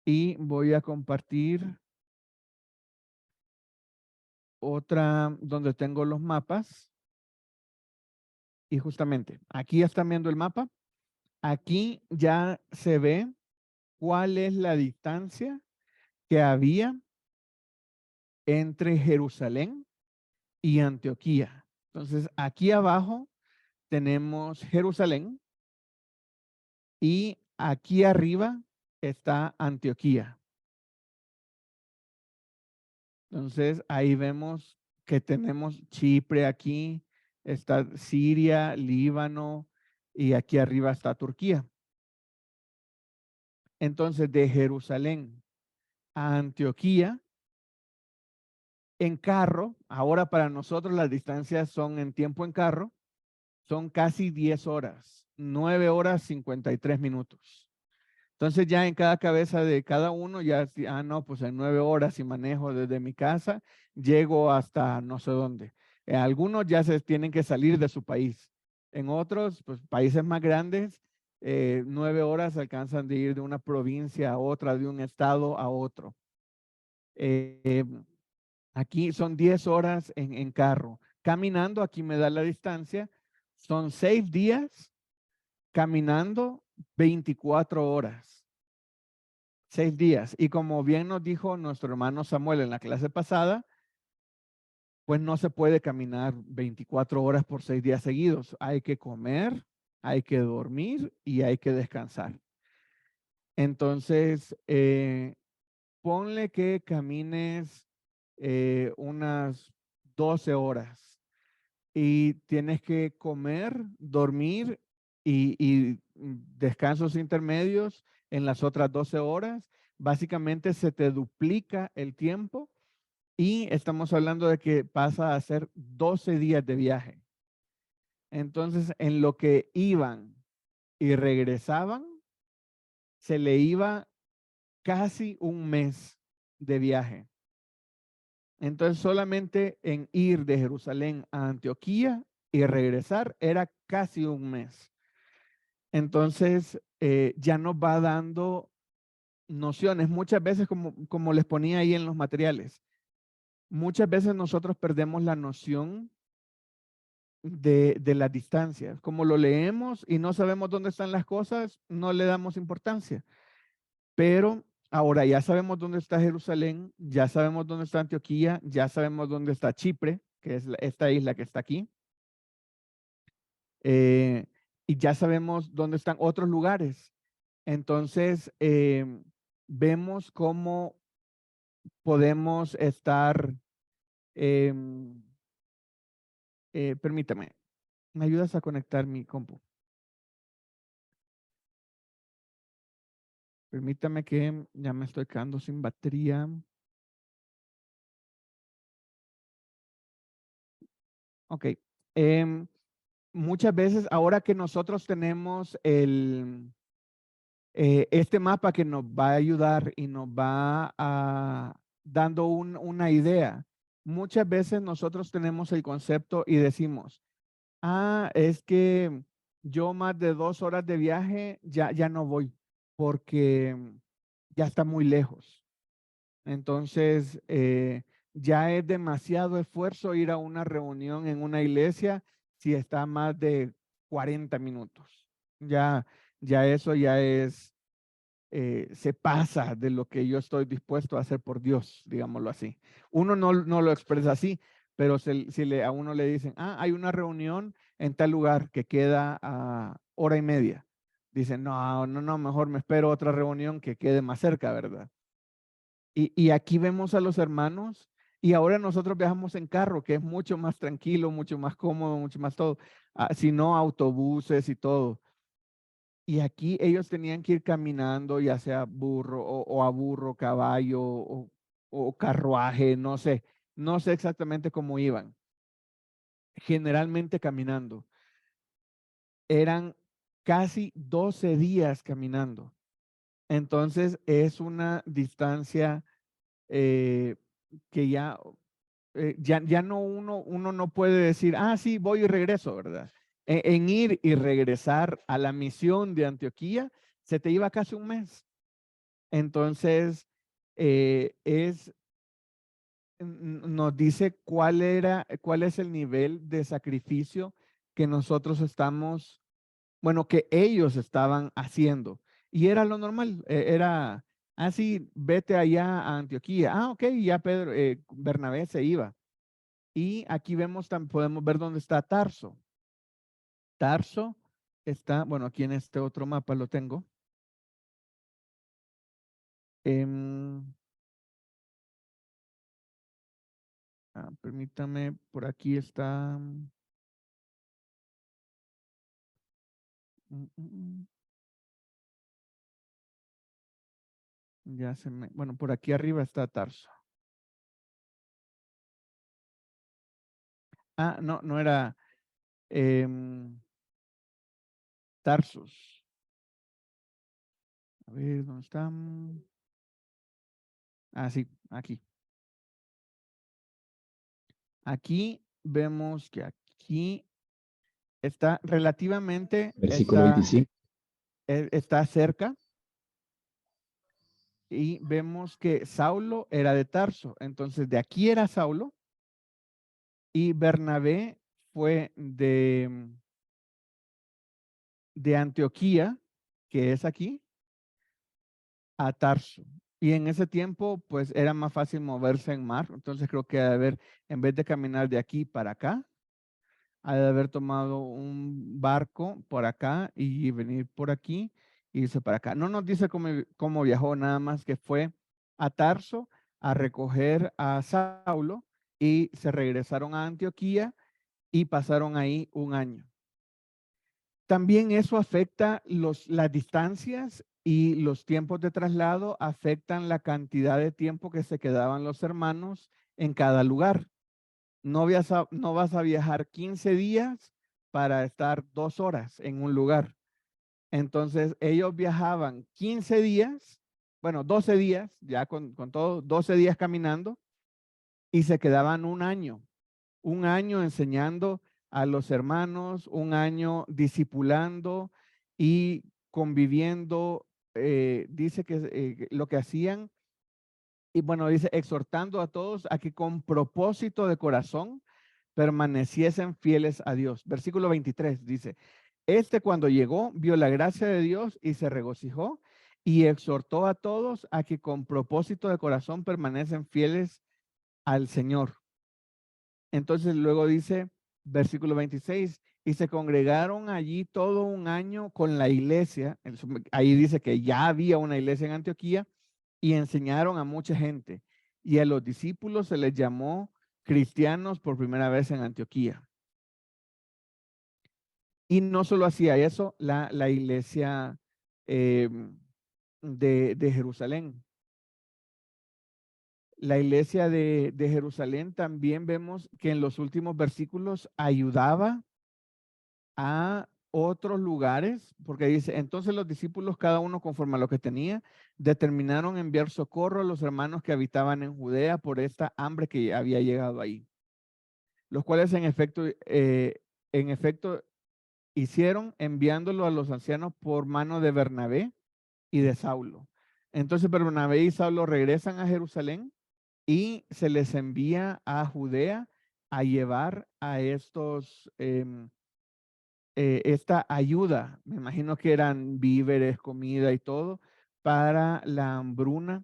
y voy a compartir otra donde tengo los mapas. Y justamente, aquí ya están viendo el mapa. Aquí ya se ve cuál es la distancia que había entre Jerusalén y Antioquía. Entonces, aquí abajo tenemos Jerusalén y aquí arriba está Antioquía. Entonces, ahí vemos que tenemos Chipre aquí, está Siria, Líbano y aquí arriba está Turquía. Entonces, de Jerusalén a Antioquía, en carro, ahora para nosotros las distancias son en tiempo en carro, son casi 10 horas, 9 horas 53 minutos. Entonces ya en cada cabeza de cada uno, ya, no, pues en 9 horas si manejo desde mi casa, llego hasta no sé dónde. Algunos ya se tienen que salir de su país. En otros, pues países más grandes, 9 horas alcanzan de ir de una provincia a otra, de un estado a otro. Aquí son 10 horas en carro. Caminando, aquí me da la distancia, son 6 días, caminando 24 horas. 6 días. Y como bien nos dijo nuestro hermano Samuel en la clase pasada, pues no se puede caminar 24 horas por 6 días seguidos. Hay que comer, hay que dormir y hay que descansar. Entonces, ponle que camines unas 12 horas. Y tienes que comer, dormir y descansos intermedios en las otras 12 horas. Básicamente se te duplica el tiempo y estamos hablando de que pasa a ser 12 días de viaje. Entonces, en lo que iban y regresaban, se le iba casi un mes de viaje. Entonces, solamente en ir de Jerusalén a Antioquía y regresar era casi un mes. Entonces, ya nos va dando nociones. Muchas veces, como les ponía ahí en los materiales, muchas veces nosotros perdemos la noción de las distancias. Como lo leemos y no sabemos dónde están las cosas, no le damos importancia. Pero ahora ya sabemos dónde está Jerusalén, ya sabemos dónde está Antioquía, ya sabemos dónde está Chipre, que es esta isla que está aquí. Y ya sabemos dónde están otros lugares. Entonces, vemos cómo podemos estar, permítame, ¿me ayudas a conectar mi compu? Permítame que ya me estoy quedando sin batería. Ok. Muchas veces, ahora que nosotros tenemos este mapa que nos va a ayudar y nos va dando una idea, muchas veces nosotros tenemos el concepto y decimos, es que yo más de 2 horas de viaje ya no voy porque ya está muy lejos. Entonces, ya es demasiado esfuerzo ir a una reunión en una iglesia si está más de 40 minutos. Ya eso ya es, se pasa de lo que yo estoy dispuesto a hacer por Dios, digámoslo así. Uno no lo expresa así, pero si a uno le dicen, hay una reunión en tal lugar que queda a 1 hora y media. Dicen, no, mejor me espero otra reunión que quede más cerca, ¿verdad? Y aquí vemos a los hermanos y ahora nosotros viajamos en carro, que es mucho más tranquilo, mucho más cómodo, mucho más todo, si no autobuses y todo. Y aquí ellos tenían que ir caminando, ya sea burro o a burro, caballo o carruaje, no sé exactamente cómo iban. Generalmente caminando. Eran casi 12 días caminando. Entonces es una distancia que ya no uno no puede decir, sí, voy y regreso, ¿verdad? En ir y regresar a la misión de Antioquía, se te iba casi un mes. Entonces, nos dice cuál es el nivel de sacrificio que nosotros estamos, bueno, que ellos estaban haciendo. Y era lo normal, era, sí, vete allá a Antioquía. Ok, ya Bernabé se iba. Y aquí podemos ver dónde está Tarso. Tarso está, bueno, aquí en este otro mapa lo tengo. Permítame, por aquí está. Bueno, por aquí arriba está Tarso. No era Tarsus. A ver, ¿dónde están? Sí, aquí. Aquí vemos que aquí está relativamente, Versículo 25. está cerca. Y vemos que Saulo era de Tarso. Entonces, de aquí era Saulo. Y Bernabé fue de Antioquía, que es aquí, a Tarso. Y en ese tiempo, pues era más fácil moverse en mar. Entonces creo que en vez de caminar de aquí para acá, ha de haber tomado un barco por acá y venir por aquí y irse para acá. No nos dice cómo viajó, nada más que fue a Tarso a recoger a Saulo y se regresaron a Antioquía y pasaron ahí un año. También eso afecta las distancias y los tiempos de traslado afectan la cantidad de tiempo que se quedaban los hermanos en cada lugar. No vas a viajar 15 días para estar 2 horas en un lugar. Entonces ellos viajaban 15 días, bueno, 12 días, ya con todo, 12 días caminando y se quedaban un año enseñando a los hermanos, un año discipulando y conviviendo. Dice que lo que hacían, y bueno, dice, exhortando a todos a que con propósito de corazón permaneciesen fieles a Dios. Versículo 23 dice, cuando llegó, vio la gracia de Dios y se regocijó y exhortó a todos a que con propósito de corazón permanecen fieles al Señor. Entonces luego dice, versículo 26, y se congregaron allí todo un año con la iglesia. Ahí dice que ya había una iglesia en Antioquía y enseñaron a mucha gente. Y a los discípulos se les llamó cristianos por primera vez en Antioquía. Y no solo hacía eso la iglesia de Jerusalén. La iglesia de Jerusalén también vemos que en los últimos versículos ayudaba a otros lugares, porque dice, entonces los discípulos, cada uno conforme a lo que tenía, determinaron enviar socorro a los hermanos que habitaban en Judea por esta hambre que había llegado ahí, los cuales en efecto hicieron enviándolo a los ancianos por mano de Bernabé y de Saulo. Entonces Bernabé y Saulo regresan a Jerusalén y se les envía a Judea a llevar a estos esta ayuda, me imagino que eran víveres, comida y todo, para la hambruna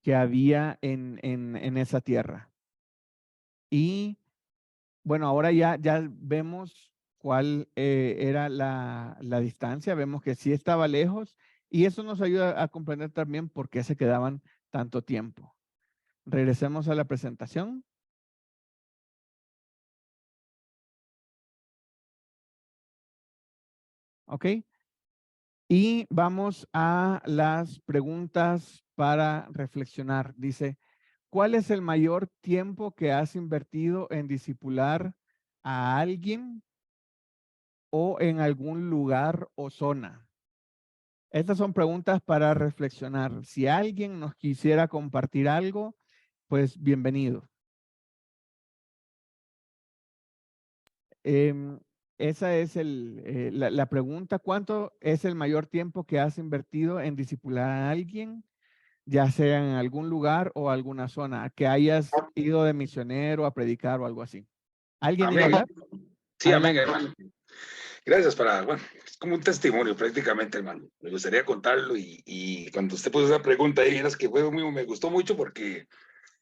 que había en esa tierra. Y bueno, ahora ya vemos cuál era la distancia, vemos que sí estaba lejos y eso nos ayuda a comprender también por qué se quedaban tanto tiempo. Regresemos a la presentación. ¿Ok? Y vamos a las preguntas para reflexionar. Dice, ¿cuál es el mayor tiempo que has invertido en discipular a alguien o en algún lugar o zona? Estas son preguntas para reflexionar. Si alguien nos quisiera compartir algo, pues bienvenido. Esa es la pregunta. ¿Cuánto es el mayor tiempo que has invertido en discipular a alguien, ya sea en algún lugar o alguna zona, que hayas ido de misionero a predicar o algo así? ¿Alguien iba a Amén. hablar? Sí, amén, Adelante. hermano. Gracias bueno, es como un testimonio prácticamente, hermano. Me gustaría contarlo y cuando usted puso esa pregunta ahí, es que me gustó mucho porque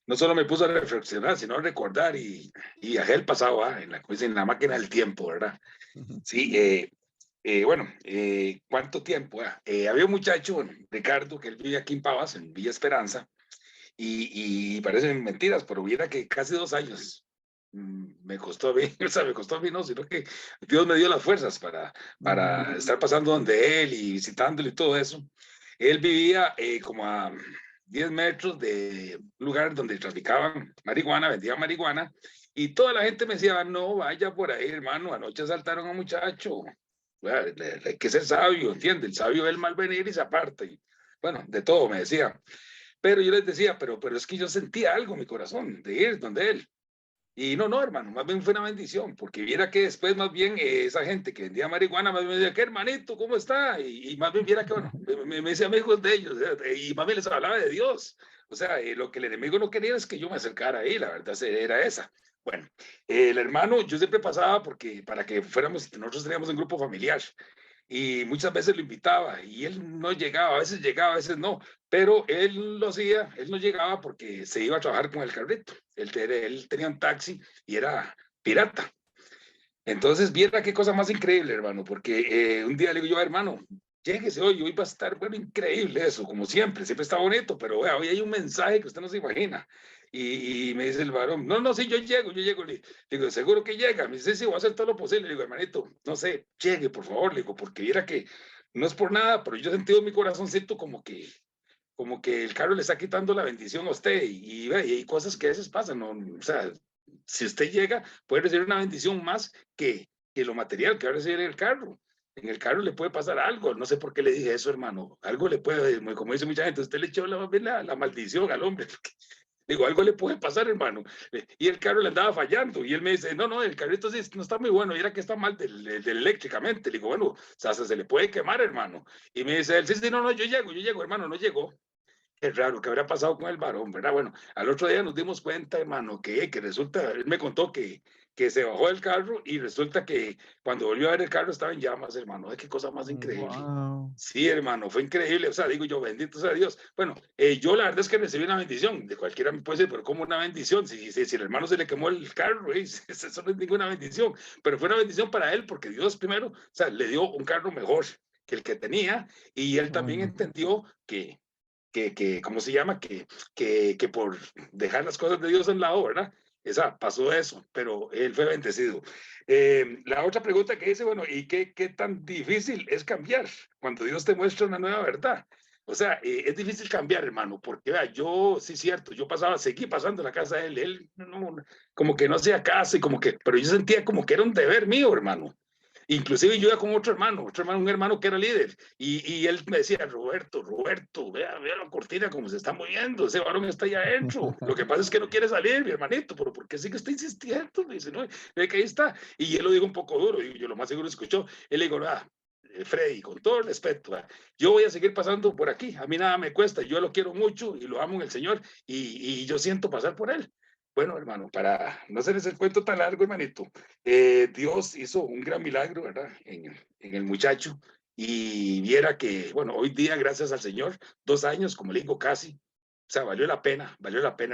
no solo me puso a reflexionar, sino a recordar y viajé el pasado, en la máquina del tiempo, ¿verdad? Sí, bueno, ¿cuánto tiempo? Había un muchacho, Ricardo, que él vive aquí en Pavas, en Villa Esperanza, y parecen mentiras, pero hubiera que casi 2 años me costó a mí, o sea, me costó a mí no, sino que Dios me dio las fuerzas para estar pasando donde él y visitándolo y todo eso. Él vivía como a 10 metros de un lugar donde traficaban marihuana, vendían marihuana, y toda la gente me decía, no, vaya por ahí, hermano, anoche asaltaron a un muchacho. Bueno, hay que ser sabio, ¿entiende? El sabio ve el mal venir y se aparta. Y, bueno, de todo me decía. Pero yo les decía, pero es que yo sentía algo en mi corazón de ir donde él. Y no, hermano, más bien fue una bendición, porque viera que después más bien esa gente que vendía marihuana, más bien me decía, ¿qué hermanito? ¿Cómo está? Y más bien viera que, bueno, me decía amigos de ellos, y más bien les hablaba de Dios. O sea, lo que el enemigo no quería es que yo me acercara ahí, la verdad era esa. Bueno, el hermano, yo siempre pasaba porque para que fuéramos, nosotros teníamos un grupo familiar y muchas veces lo invitaba y él no llegaba, a veces llegaba, a veces no, pero él lo hacía, él no llegaba porque se iba a trabajar con el carrito, él tenía un taxi y era pirata. Entonces, viera qué cosa más increíble, hermano, porque un día le digo yo, hermano, lléguese hoy va a estar, bueno, increíble eso, como siempre está bonito, pero vea, hoy hay un mensaje que usted no se imagina. Y me dice el varón, no, sí, yo llego, le digo, seguro que llega, me dice, sí, voy a hacer todo lo posible, le digo, hermanito, no sé, llegue, por favor, le digo, porque viera que no es por nada, pero yo he sentido en mi corazoncito como que el carro le está quitando la bendición a usted y hay cosas que a veces pasan, ¿no? O sea, si usted llega, puede recibir una bendición más que lo material que va a recibir en el carro. En el carro le puede pasar algo, no sé por qué le dije eso, hermano. Algo le puede, como dice mucha gente, usted le echó la maldición al hombre. Digo, algo le puede pasar, hermano. Y el carro le andaba fallando. Y él me dice, no, el carrito sí no está muy bueno. Y era que está mal eléctricamente. Le digo, bueno, o sea, se le puede quemar, hermano. Y me dice él, sí, no, yo llego, hermano, no llegó. Es raro, ¿qué habrá pasado con el varón, verdad? Bueno, al otro día nos dimos cuenta, hermano, que resulta, él me contó que se bajó del carro y resulta que cuando volvió a ver el carro estaba en llamas, hermano. Ay, qué cosa más increíble. Wow. Sí, hermano, fue increíble. O sea, digo yo, bendito sea Dios. Bueno, yo la verdad es que recibí una bendición. De cualquiera me puede decir, pero ¿cómo una bendición? Si el hermano se le quemó el carro, eso no es ninguna bendición. Pero fue una bendición para él porque Dios primero, o sea, le dio un carro mejor que el que tenía y él Qué también bueno. entendió ¿cómo se llama? Que por dejar las cosas de Dios a un lado, ¿verdad? Pasó eso, pero él fue bendecido. La otra pregunta que dice, bueno, ¿y qué tan difícil es cambiar cuando Dios te muestra una nueva verdad? O sea, es difícil cambiar, hermano, porque vea, yo, sí, cierto, yo seguí pasando en la casa de él no, como que no hacía caso y como que, pero yo sentía como que era un deber mío, hermano. Inclusive yo iba con un hermano que era líder, y él me decía, Roberto, vea la cortina como se está moviendo, ese varón está allá adentro, lo que pasa es que no quiere salir, mi hermanito, pero ¿por qué sí que está insistiendo? Me dice, no, ve que ahí está, y él lo dijo un poco duro, y yo lo más seguro escuchó, él le digo, Freddy, con todo el respeto, yo voy a seguir pasando por aquí, a mí nada me cuesta, yo lo quiero mucho y lo amo en el Señor, y yo siento pasar por él. Bueno, hermano, para no hacerles el cuento tan largo, hermanito, Dios hizo un gran milagro, ¿verdad? En el muchacho y viera que, bueno, hoy día, gracias al Señor, 2 años, como le digo, casi, o sea, valió la pena,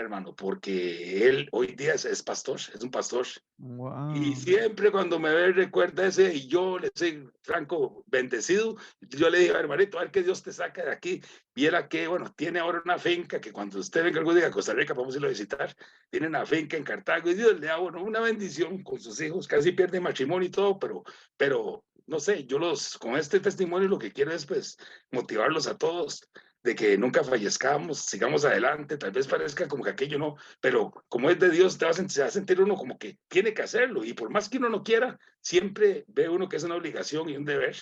hermano, porque él hoy día es pastor, es un pastor. Y Wow. siempre cuando me ve recuerda ese y yo le soy franco bendecido, yo le digo, hermanito, a ver que Dios te saca de aquí. Viera que, bueno, tiene ahora una finca que cuando usted venga algún día a Costa Rica, vamos a irlo a visitar, tiene una finca en Cartago y Dios le da, bueno, una bendición con sus hijos, casi pierde matrimonio y todo, pero no sé, con este testimonio lo que quiero es pues motivarlos a todos de que nunca fallezcamos, sigamos adelante, tal vez parezca como que aquello no, pero como es de Dios, se va a sentir uno como que tiene que hacerlo, y por más que uno no quiera, siempre ve uno que es una obligación y un deber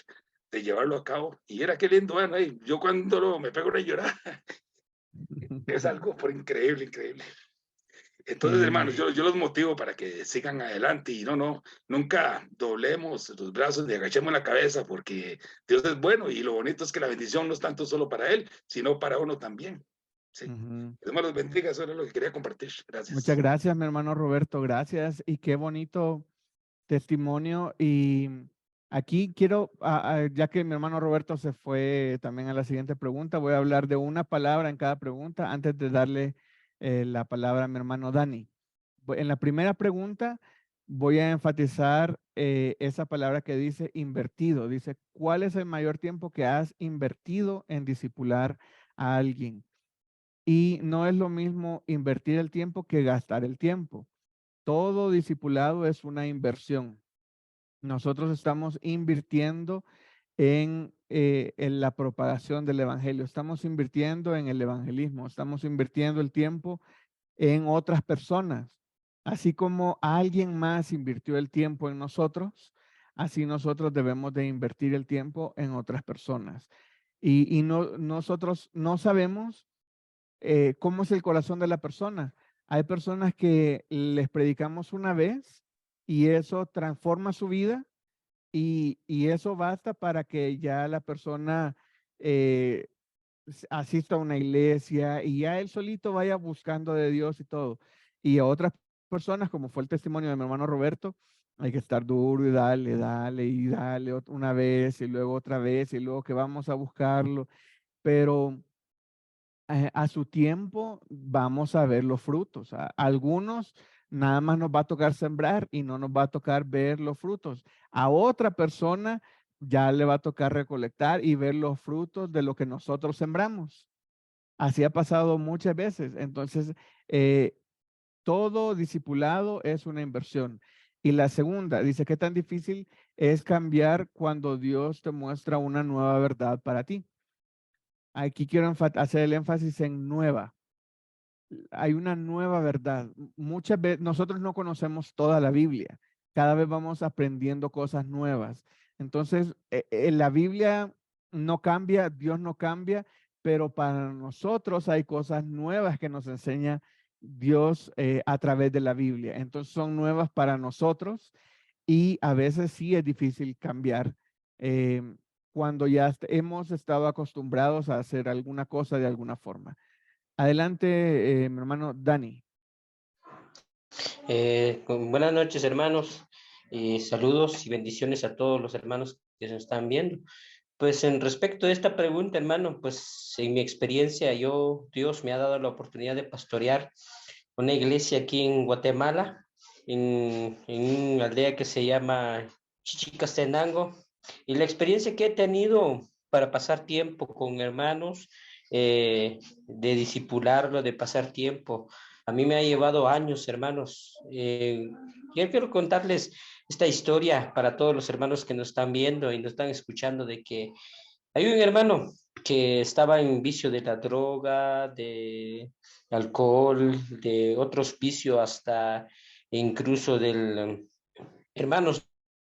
de llevarlo a cabo, y era qué lindo, bueno, yo cuando me pego a llorar, es algo por increíble. Entonces, Sí. hermanos, yo los motivo para que sigan adelante y nunca doblemos los brazos ni agachemos la cabeza porque Dios es bueno y lo bonito es que la bendición no es tanto solo para Él, sino para uno también. Sí. Ujú. Dios me los bendiga, eso era lo que quería compartir. Muchas Gracias. gracias, mi hermano Roberto. Gracias. Y qué bonito testimonio. Y aquí quiero, ya que mi hermano Roberto se fue también a la siguiente pregunta, voy a hablar de una palabra en cada pregunta antes de darle la palabra a mi hermano Dani. En la primera pregunta voy a enfatizar esa palabra que dice invertido. Dice, ¿cuál es el mayor tiempo que has invertido en discipular a alguien? Y no es lo mismo invertir el tiempo que gastar el tiempo. Todo discipulado es una inversión. Nosotros estamos invirtiendo en la propagación del evangelio, estamos invirtiendo en el evangelismo, estamos invirtiendo el tiempo en otras personas. Así como alguien más invirtió el tiempo en nosotros, así nosotros debemos de invertir el tiempo en otras personas. Y nosotros no sabemos cómo es el corazón de la persona. Hay personas que les predicamos una vez y eso transforma su vida y eso basta para que ya la persona eh, asista a una iglesia y ya él solito vaya buscando de Dios y todo. Y a otras personas, como fue el testimonio de mi hermano Roberto, hay que estar duro y dale una vez y luego otra vez y luego que vamos a buscarlo. Pero a su tiempo vamos a ver los frutos. A algunos nada más nos va a tocar sembrar y no nos va a tocar ver los frutos. A otra persona ya le va a tocar recolectar y ver los frutos de lo que nosotros sembramos. Así ha pasado muchas veces. Entonces, todo discipulado es una inversión. Y la segunda, dice, ¿qué tan difícil es cambiar cuando Dios te muestra una nueva verdad para ti? Aquí quiero hacer el énfasis en nueva. Hay una nueva verdad. Muchas veces nosotros no conocemos toda la Biblia. Cada vez vamos aprendiendo cosas nuevas. Entonces, la Biblia no cambia, Dios no cambia, pero para nosotros hay cosas nuevas que nos enseña Dios a través de la Biblia. Entonces, son nuevas para nosotros y a veces sí es difícil cambiar cuando ya hemos estado acostumbrados a hacer alguna cosa de alguna forma. Adelante, mi hermano Dani. Buenas noches, hermanos. Saludos y bendiciones a todos los hermanos que nos están viendo. Pues en respecto de esta pregunta, hermano, pues en mi experiencia, Dios me ha dado la oportunidad de pastorear una iglesia aquí en Guatemala, en una aldea que se llama Chichicastenango. Y la experiencia que he tenido para pasar tiempo con hermanos, de discipularlo, de pasar tiempo, a mí me ha llevado años, hermanos. Yo quiero contarles esta historia para todos los hermanos que nos están viendo y nos están escuchando, de que hay un hermano que estaba en vicio de la droga, de alcohol, de otros vicios, hasta incluso hermanos,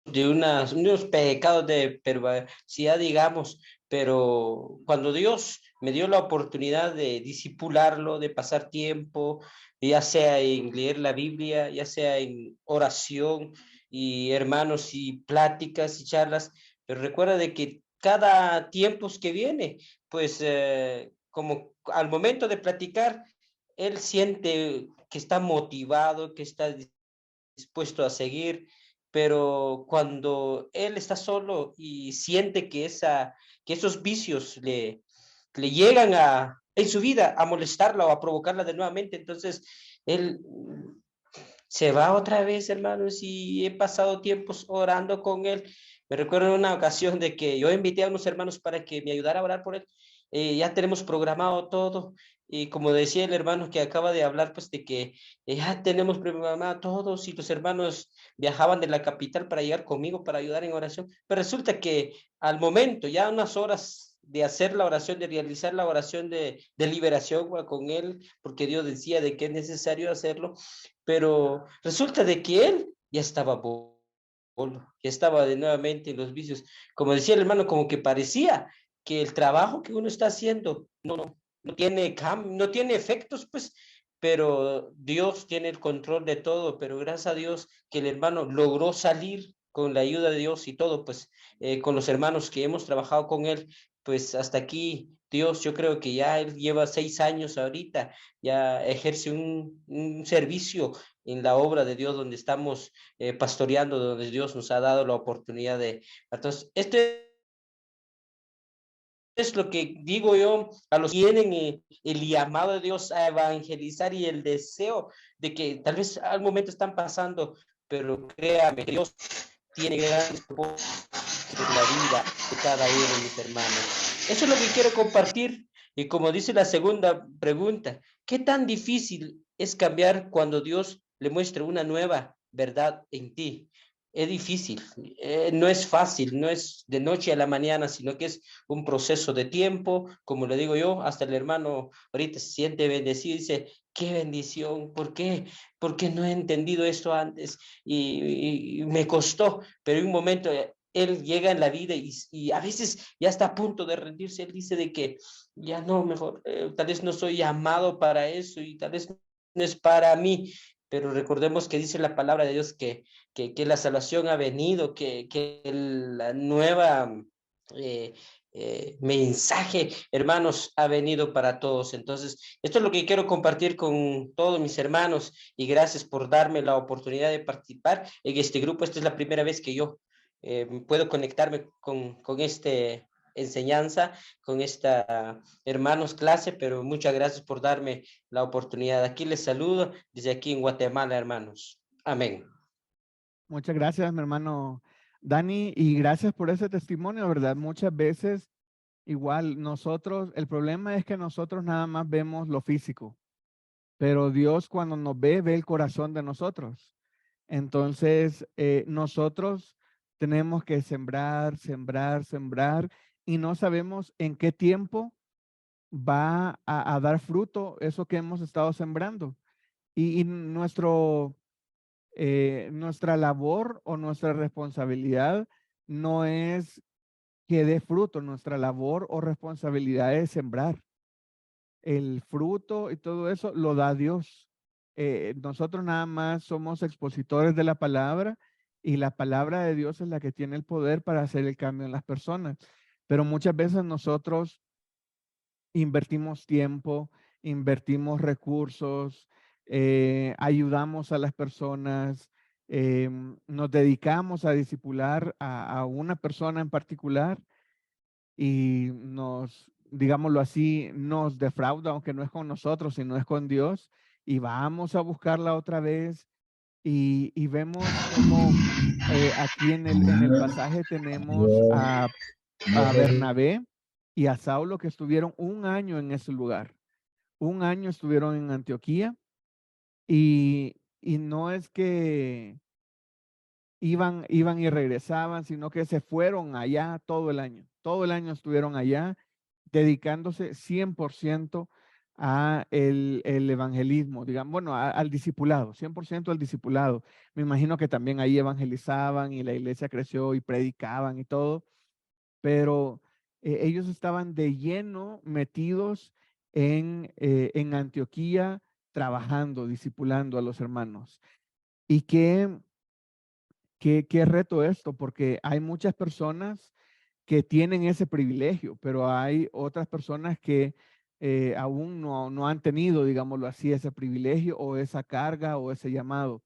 de unos pecados de perversidad, digamos, pero cuando Dios me dio la oportunidad de discipularlo, de pasar tiempo, ya sea en leer la Biblia, ya sea en oración y hermanos y pláticas y charlas, pero recuerda de que cada tiempo que viene, pues como al momento de platicar, él siente que está motivado, que está dispuesto a seguir, pero cuando él está solo y siente que esos vicios le llegan en su vida a molestarla o a provocarla de nuevamente, entonces él se va otra vez, hermanos, y he pasado tiempos orando con él. Me recuerdo en una ocasión de que yo invité a unos hermanos para que me ayudara a orar por él. Ya tenemos programado todo, y como decía el hermano que acaba de hablar, pues de que ya tenemos programado todos, y los hermanos viajaban de la capital para llegar conmigo para ayudar en oración, pero resulta que al momento, ya unas horas de hacer la oración, de realizar la oración de liberación con él, porque Dios decía de que es necesario hacerlo, pero resulta de que él ya estaba ya estaba de nuevamente en los vicios. Como decía el hermano, como que parecía que el trabajo que uno está haciendo no tiene no tiene efectos, pues, pero Dios tiene el control de todo, pero gracias a Dios que el hermano logró salir con la ayuda de Dios y todo, pues, con los hermanos que hemos trabajado con él, pues hasta aquí, Dios, yo creo que ya él lleva 6 años ahorita, ya ejerce un servicio en la obra de Dios donde estamos pastoreando, donde Dios nos ha dado la oportunidad de... Entonces, este es lo que digo yo a los que tienen el llamado de Dios a evangelizar y el deseo de que tal vez al momento están pasando, pero créame, Dios tiene grandes propósitos en la vida de cada uno de mis hermanos. Eso es lo que quiero compartir. Y como dice la segunda pregunta, ¿qué tan difícil es cambiar cuando Dios le muestra una nueva verdad en ti? Es difícil, no es fácil, no es de noche a la mañana, sino que es un proceso de tiempo, como le digo yo, hasta el hermano ahorita se siente bendecido y dice, qué bendición, ¿por qué? Porque no he entendido esto antes y me costó, pero en un momento él llega en la vida y a veces ya está a punto de rendirse, él dice de que ya no, mejor, tal vez no soy llamado para eso y tal vez no es para mí, pero recordemos que dice la palabra de Dios que la salvación ha venido, que la nueva mensaje, hermanos, ha venido para todos. Entonces, esto es lo que quiero compartir con todos mis hermanos y gracias por darme la oportunidad de participar en este grupo. Esta es la primera vez que yo puedo conectarme con este enseñanza, con esta hermanos clase, pero muchas gracias por darme la oportunidad. Aquí les saludo desde aquí en Guatemala, hermanos. Amén. Muchas gracias, mi hermano Dani, y gracias por ese testimonio, ¿verdad? Muchas veces, igual, nosotros, el problema es que nosotros nada más vemos lo físico, pero Dios cuando nos ve, ve el corazón de nosotros. Entonces, nosotros tenemos que sembrar, sembrar, sembrar, y no sabemos en qué tiempo va a dar fruto eso que hemos estado sembrando. Y nuestra labor o nuestra responsabilidad no es que dé fruto, nuestra labor o responsabilidad es sembrar. El fruto y todo eso lo da Dios. Nosotros nada más somos expositores de la palabra y la palabra de Dios es la que tiene el poder para hacer el cambio en las personas. Pero muchas veces nosotros invertimos tiempo, invertimos recursos, ayudamos a las personas, nos dedicamos a discipular a una persona en particular y digámoslo así, nos defrauda, aunque no es con nosotros, sino es con Dios, y vamos a buscarla otra vez y vemos como aquí en el pasaje tenemos a Bernabé y a Saulo que estuvieron un año en ese lugar. Un año estuvieron en Antioquía y no es que iban y regresaban, sino que se fueron allá todo el año. Todo el año estuvieron allá dedicándose 100% a el evangelismo, digamos, bueno, al discipulado, 100% al discipulado. Me imagino que también ahí evangelizaban y la iglesia creció y predicaban y todo, pero ellos estaban de lleno metidos en Antioquía, trabajando, discipulando a los hermanos. Y qué reto esto, porque hay muchas personas que tienen ese privilegio, pero hay otras personas que aún no han tenido, digámoslo así, ese privilegio o esa carga o ese llamado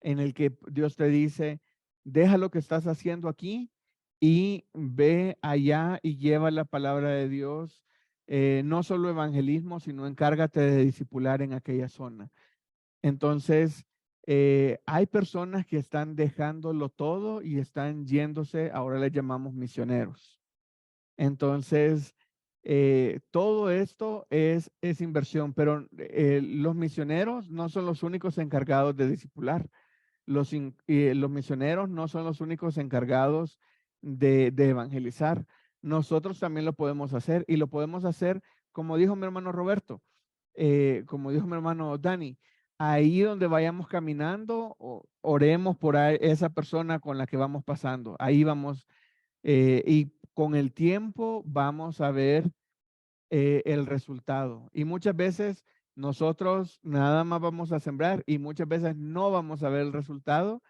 en el que Dios te dice, deja lo que estás haciendo aquí y ve allá y lleva la palabra de Dios, no solo evangelismo, sino encárgate de discipular en aquella zona. Entonces, hay personas que están dejándolo todo y están yéndose, ahora les llamamos misioneros. Entonces, todo esto es inversión, pero los misioneros no son los únicos encargados de discipular. Los misioneros no son los únicos encargados de evangelizar. Nosotros también lo podemos hacer y lo podemos hacer, como dijo mi hermano Roberto, como dijo mi hermano Dani, ahí donde vayamos caminando, oremos por esa persona con la que vamos pasando. Ahí vamos y con el tiempo vamos a ver el resultado. Y muchas veces nosotros nada más vamos a sembrar y muchas veces no vamos a ver el resultado,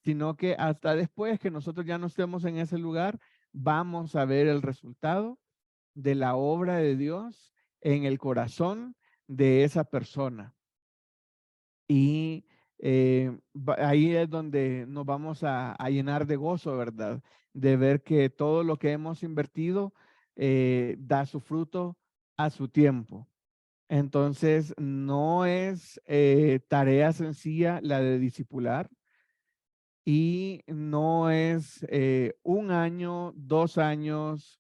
sino que hasta después que nosotros ya no estemos en ese lugar, vamos a ver el resultado de la obra de Dios en el corazón de esa persona. Y ahí es donde nos vamos a llenar de gozo, ¿verdad? De ver que todo lo que hemos invertido da su fruto a su tiempo. Entonces, no es tarea sencilla la de discipular y no es un año, 2 años,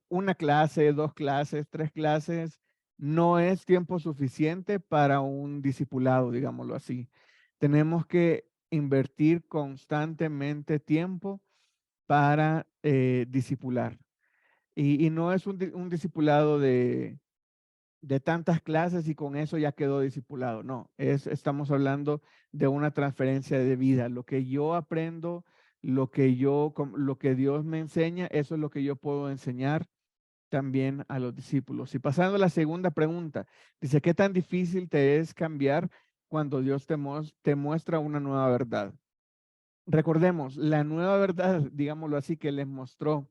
una clase, 2 clases, 3 clases, no es tiempo suficiente para un discipulado, digámoslo así. Tenemos que invertir constantemente tiempo para discipular. Y no es un discipulado de tantas clases y con eso ya quedó discipulado. No, estamos hablando de una transferencia de vida. Lo que yo aprendo, lo que Dios me enseña, eso es lo que yo puedo enseñar también a los discípulos. Y pasando a la segunda pregunta, dice, ¿qué tan difícil te es cambiar cuando Dios te muestra una nueva verdad? Recordemos, la nueva verdad, digámoslo así, que les mostró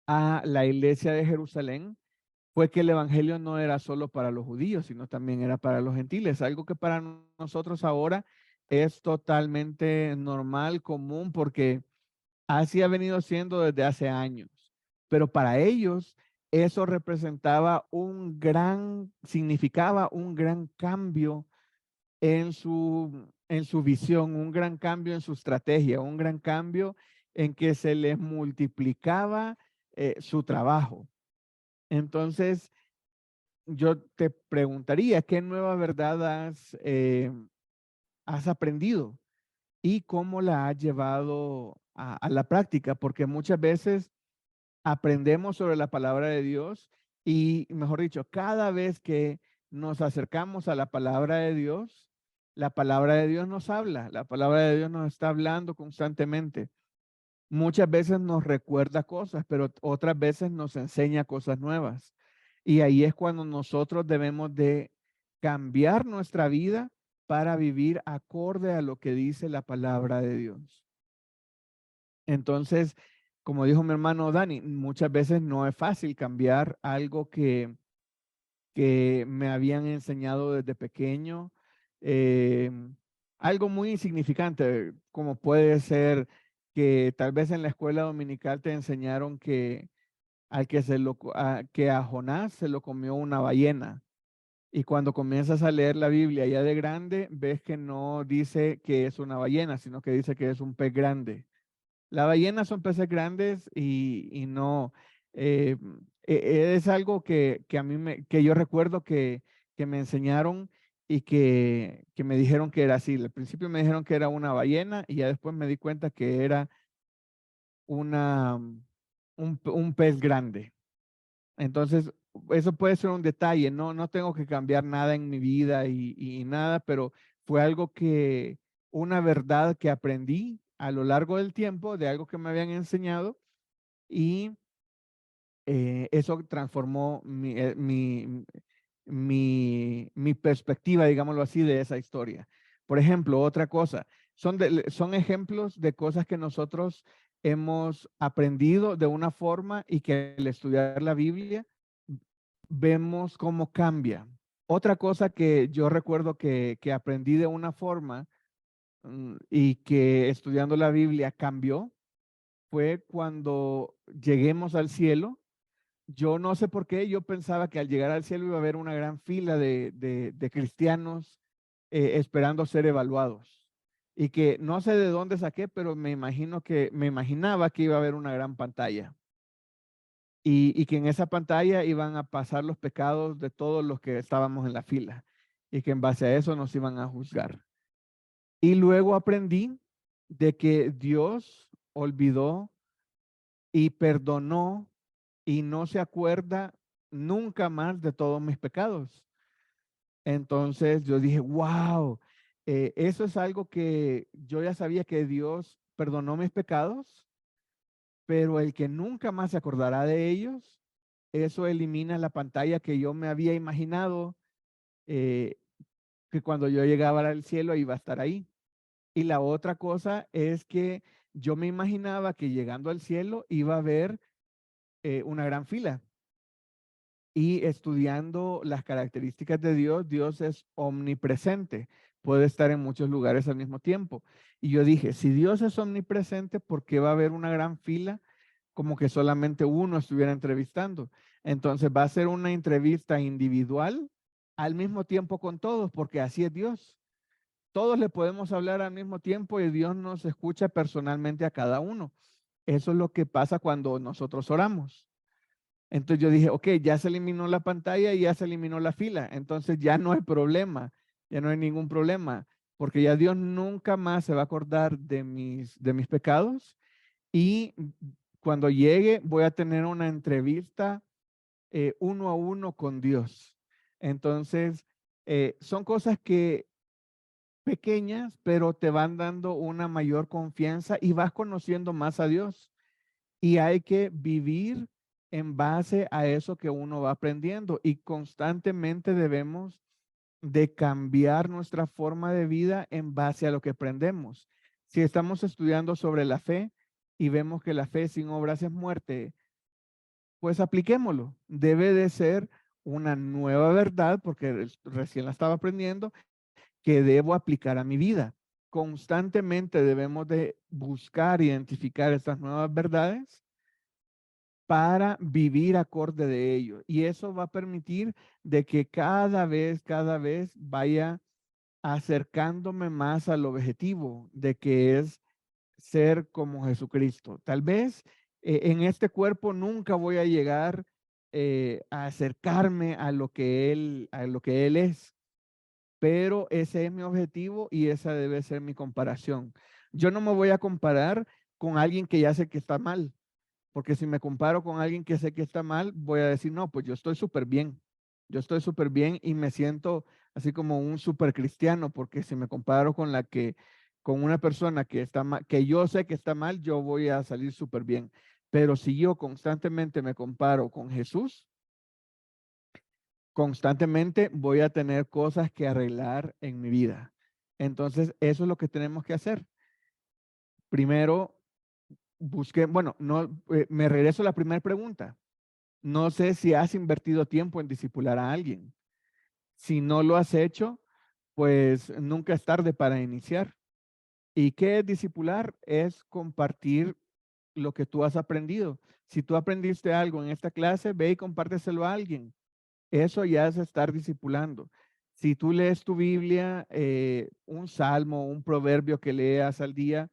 a la iglesia de Jerusalén fue que el evangelio no era solo para los judíos, sino también era para los gentiles, algo que para nosotros ahora es totalmente normal, común, porque así ha venido siendo desde hace años. Pero para ellos eso significaba un gran cambio en en su visión, un gran cambio en su estrategia, un gran cambio en que se les multiplicaba su trabajo. Entonces, yo te preguntaría, ¿qué nueva verdad has aprendido y cómo la has llevado a la práctica? Porque muchas veces aprendemos sobre la palabra de Dios y, mejor dicho, cada vez que nos acercamos a la palabra de Dios, la palabra de Dios nos habla, la palabra de Dios nos está hablando constantemente. Muchas veces nos recuerda cosas, pero otras veces nos enseña cosas nuevas. Y ahí es cuando nosotros debemos de cambiar nuestra vida para vivir acorde a lo que dice la palabra de Dios. Entonces, como dijo mi hermano Dani, muchas veces no es fácil cambiar algo que me habían enseñado desde pequeño. eh, Algo muy insignificante, como puede ser que tal vez en la escuela dominical te enseñaron que que a Jonás se lo comió una ballena. Y cuando comienzas a leer la Biblia ya de grande, ves que no dice que es una ballena, sino que dice que es un pez grande. Las ballenas son peces grandes y no, eh, es algo que a mí que yo recuerdo que me enseñaron y que me dijeron que era así. Al principio me dijeron que era una ballena y ya después me di cuenta que era una, un pez grande. Entonces, eso puede ser un detalle, no tengo que cambiar nada en mi vida y nada, pero fue algo una verdad que aprendí a lo largo del tiempo de algo que me habían enseñado y eso transformó mi perspectiva, digámoslo así, de esa historia. Por ejemplo, otra cosa, son ejemplos de cosas que nosotros hemos aprendido de una forma y que al estudiar la Biblia vemos cómo cambia. Otra cosa que yo recuerdo que aprendí de una forma y que estudiando la Biblia cambió fue cuando lleguemos al cielo. Yo no sé por qué, yo pensaba que al llegar al cielo iba a haber una gran fila de cristianos esperando ser evaluados. Y que no sé de dónde saqué, pero me imaginaba que iba a haber una gran pantalla. Y que en esa pantalla iban a pasar los pecados de todos los que estábamos en la fila. Y que en base a eso nos iban a juzgar. Y luego aprendí de que Dios olvidó y perdonó y no se acuerda nunca más de todos mis pecados. Entonces yo dije, wow, eso es algo que yo ya sabía que Dios perdonó mis pecados, pero el que nunca más se acordará de ellos, eso elimina la pantalla que yo me había imaginado eh, que cuando yo llegaba al cielo iba a estar ahí. Y la otra cosa es que yo me imaginaba que llegando al cielo iba a haber una gran fila. Y estudiando las características de Dios, Dios es omnipresente, puede estar en muchos lugares al mismo tiempo. Y yo dije, si Dios es omnipresente, ¿por qué va a haber una gran fila como que solamente uno estuviera entrevistando? Entonces va a ser una entrevista individual al mismo tiempo con todos, porque así es Dios. Todos le podemos hablar al mismo tiempo y Dios nos escucha personalmente a cada uno. Eso es lo que pasa cuando nosotros oramos. Entonces yo dije, ok, ya se eliminó la pantalla y ya se eliminó la fila. Entonces ya no hay problema, ya no hay ningún problema, porque ya Dios nunca más se va a acordar de mis pecados. Y cuando llegue voy a tener una entrevista uno a uno con Dios. Entonces, son cosas que pequeñas, pero te van dando una mayor confianza y vas conociendo más a Dios. Y hay que vivir en base a eso que uno va aprendiendo y constantemente debemos de cambiar nuestra forma de vida en base a lo que aprendemos. Si estamos estudiando sobre la fe y vemos que la fe sin obras es muerte, pues apliquémoslo. Debe de ser una nueva verdad porque recién la estaba aprendiendo que debo aplicar a mi vida. Constantemente debemos de buscar, identificar estas nuevas verdades para vivir acorde de ello. Y eso va a permitir de que cada vez vaya acercándome más al objetivo de que es ser como Jesucristo. Tal vez en este cuerpo nunca voy a llegar a acercarme a lo que él es, pero ese es mi objetivo y esa debe ser mi comparación. Yo no me voy a comparar con alguien que ya sé que está mal, porque si me comparo con alguien que sé que está mal, voy a decir, no, pues yo estoy súper bien. Yo estoy súper bien y me siento así como un súper cristiano, porque si me comparo con una persona que está mal, que yo sé que está mal, yo voy a salir súper bien. Pero si yo constantemente me comparo con Jesús, constantemente voy a tener cosas que arreglar en mi vida. Entonces, eso es lo que tenemos que hacer. Primero, bueno, no, me regreso a la primera pregunta. No sé si has invertido tiempo en discipular a alguien. Si no lo has hecho, pues nunca es tarde para iniciar. ¿Y qué es discipular? Es compartir lo que tú has aprendido. Si tú aprendiste algo en esta clase, ve y compárteselo a alguien. Eso ya es estar discipulando. Si tú lees tu Biblia, un salmo, un proverbio que leas al día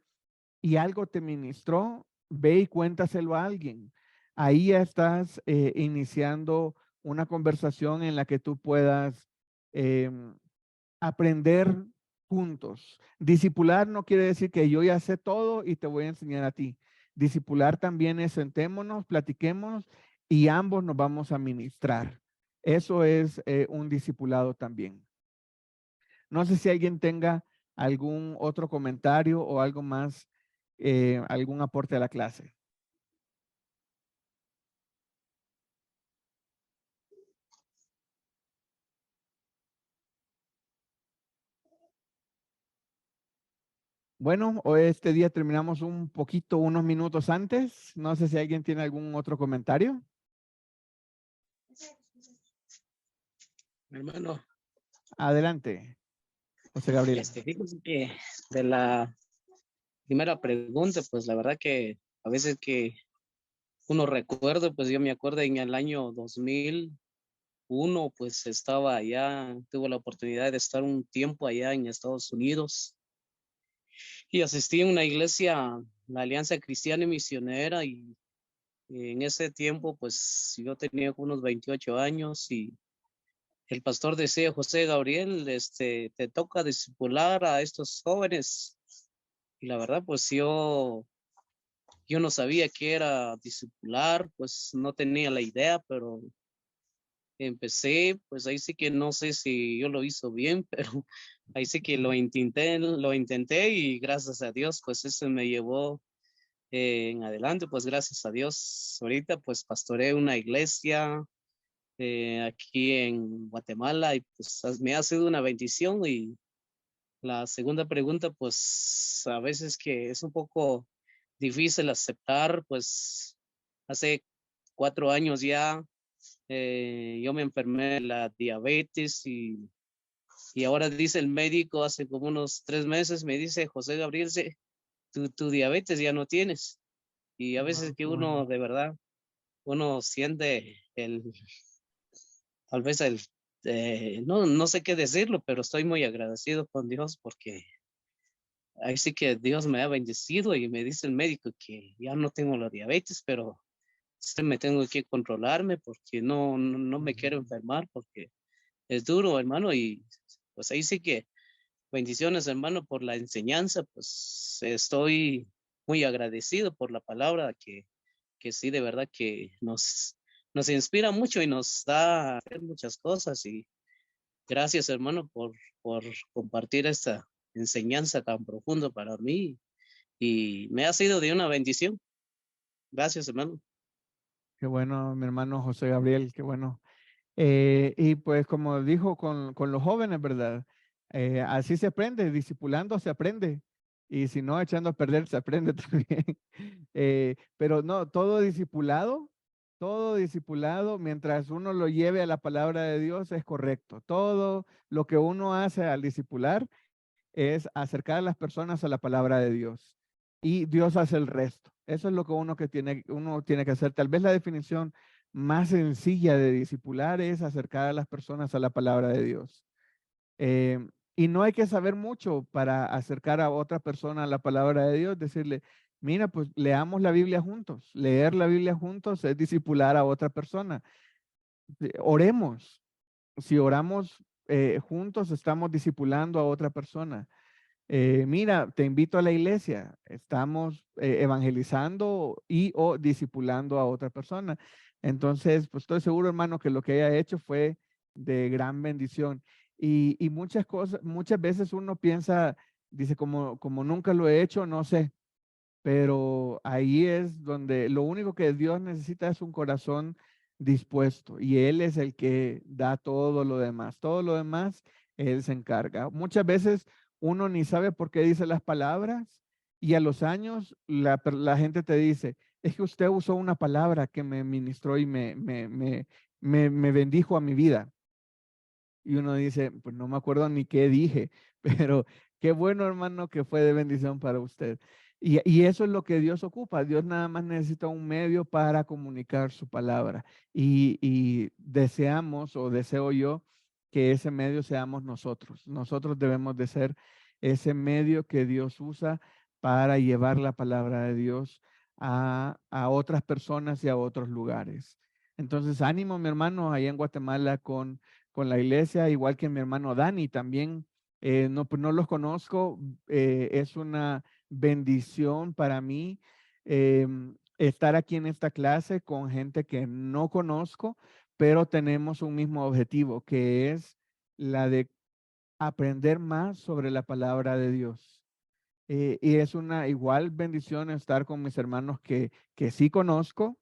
y algo te ministró, ve y cuéntaselo a alguien. Ahí ya estás iniciando una conversación en la que tú puedas aprender juntos. Discipular no quiere decir que yo ya sé todo y te voy a enseñar a ti. Discipular también es sentémonos, platiquemos y ambos nos vamos a ministrar. Eso es un discipulado también. No sé si alguien tenga algún otro comentario o algo más, algún aporte a la clase. Bueno, hoy este día terminamos un poquito, unos minutos antes. No sé si alguien tiene algún otro comentario. Hermano, Adelante, José Gabriel. fíjese que de la primera pregunta, pues la verdad que a veces que uno recuerda, pues yo me acuerdo en el año 2001, pues estaba allá, tuve la oportunidad de estar un tiempo allá en Estados Unidos y asistí a una iglesia, la Alianza Cristiana y Misionera, y en ese tiempo, pues yo tenía unos 28 años y el pastor decía: José Gabriel, te toca discipular a estos jóvenes. Y la verdad, pues yo no sabía qué era discipular, pues no tenía la idea, pero empecé, pues ahí sí que no sé si yo lo hizo bien, pero ahí sí que lo intenté y gracias a Dios, pues eso me llevó en adelante, pues gracias a Dios. Ahorita pues pastoreé una iglesia aquí en Guatemala y pues me ha sido una bendición. Y la segunda pregunta, pues a veces que es un poco difícil aceptar, pues hace 4 años ya yo me enfermé de la diabetes y ahora dice el médico, hace como unos 3 meses, me dice: José Gabriel, tu diabetes ya no tienes. Y a veces que uno de verdad, uno siente tal vez no sé qué decirlo, pero estoy muy agradecido con Dios porque ahí sí que Dios me ha bendecido y me dice el médico que ya no tengo la diabetes, pero sí me tengo que controlarme porque no me quiero enfermar porque es duro, hermano. Y pues ahí sí que bendiciones, hermano, por la enseñanza. Pues estoy muy agradecido por la palabra que sí, de verdad que nos inspira mucho y nos da a hacer muchas cosas. Y gracias, hermano, por compartir esta enseñanza tan profunda para mí y me ha sido de una bendición. Gracias, hermano. Qué bueno, mi hermano José Gabriel, qué bueno. Y pues como dijo con los jóvenes, ¿verdad? Así se aprende, discipulando se aprende. Y si no, echando a perder se aprende también. Pero no, todo discipulado, mientras uno lo lleve a la palabra de Dios, es correcto. Todo lo que uno hace al discipular es acercar a las personas a la palabra de Dios. Y Dios hace el resto. Eso es lo que uno tiene que hacer. Tal vez la definición más sencilla de discipular es acercar a las personas a la palabra de Dios. Y no hay que saber mucho para acercar a otra persona a la palabra de Dios, decirle, mira, pues leamos la Biblia juntos. Leer la Biblia juntos es discipular a otra persona. Oremos. Si oramos juntos, estamos discipulando a otra persona. Mira, te invito a la iglesia. Estamos evangelizando y o discipulando a otra persona. Entonces, pues estoy seguro, hermano, que lo que haya hecho fue de gran bendición. Y muchas cosas, muchas veces uno piensa, dice, como nunca lo he hecho, no sé. Pero ahí es donde lo único que Dios necesita es un corazón dispuesto y Él es el que da todo lo demás. Todo lo demás, Él se encarga. Muchas veces uno ni sabe por qué dice las palabras y a los años la gente te dice, es que usted usó una palabra que me ministró y me bendijo a mi vida. Y uno dice, pues no me acuerdo ni qué dije, pero qué bueno, hermano, que fue de bendición para usted. Y eso es lo que Dios ocupa. Dios nada más necesita un medio para comunicar su palabra. Y deseamos o deseo yo que ese medio seamos nosotros. Nosotros debemos de ser ese medio que Dios usa para llevar la palabra de Dios a otras personas y a otros lugares. Entonces, ánimo, mi hermano, allá en Guatemala con la iglesia, igual que mi hermano Dani también. No, pues no los conozco, es una bendición para mí estar aquí en esta clase con gente que no conozco, pero tenemos un mismo objetivo, que es la de aprender más sobre la palabra de Dios. Y es una igual bendición estar con mis hermanos que sí conozco,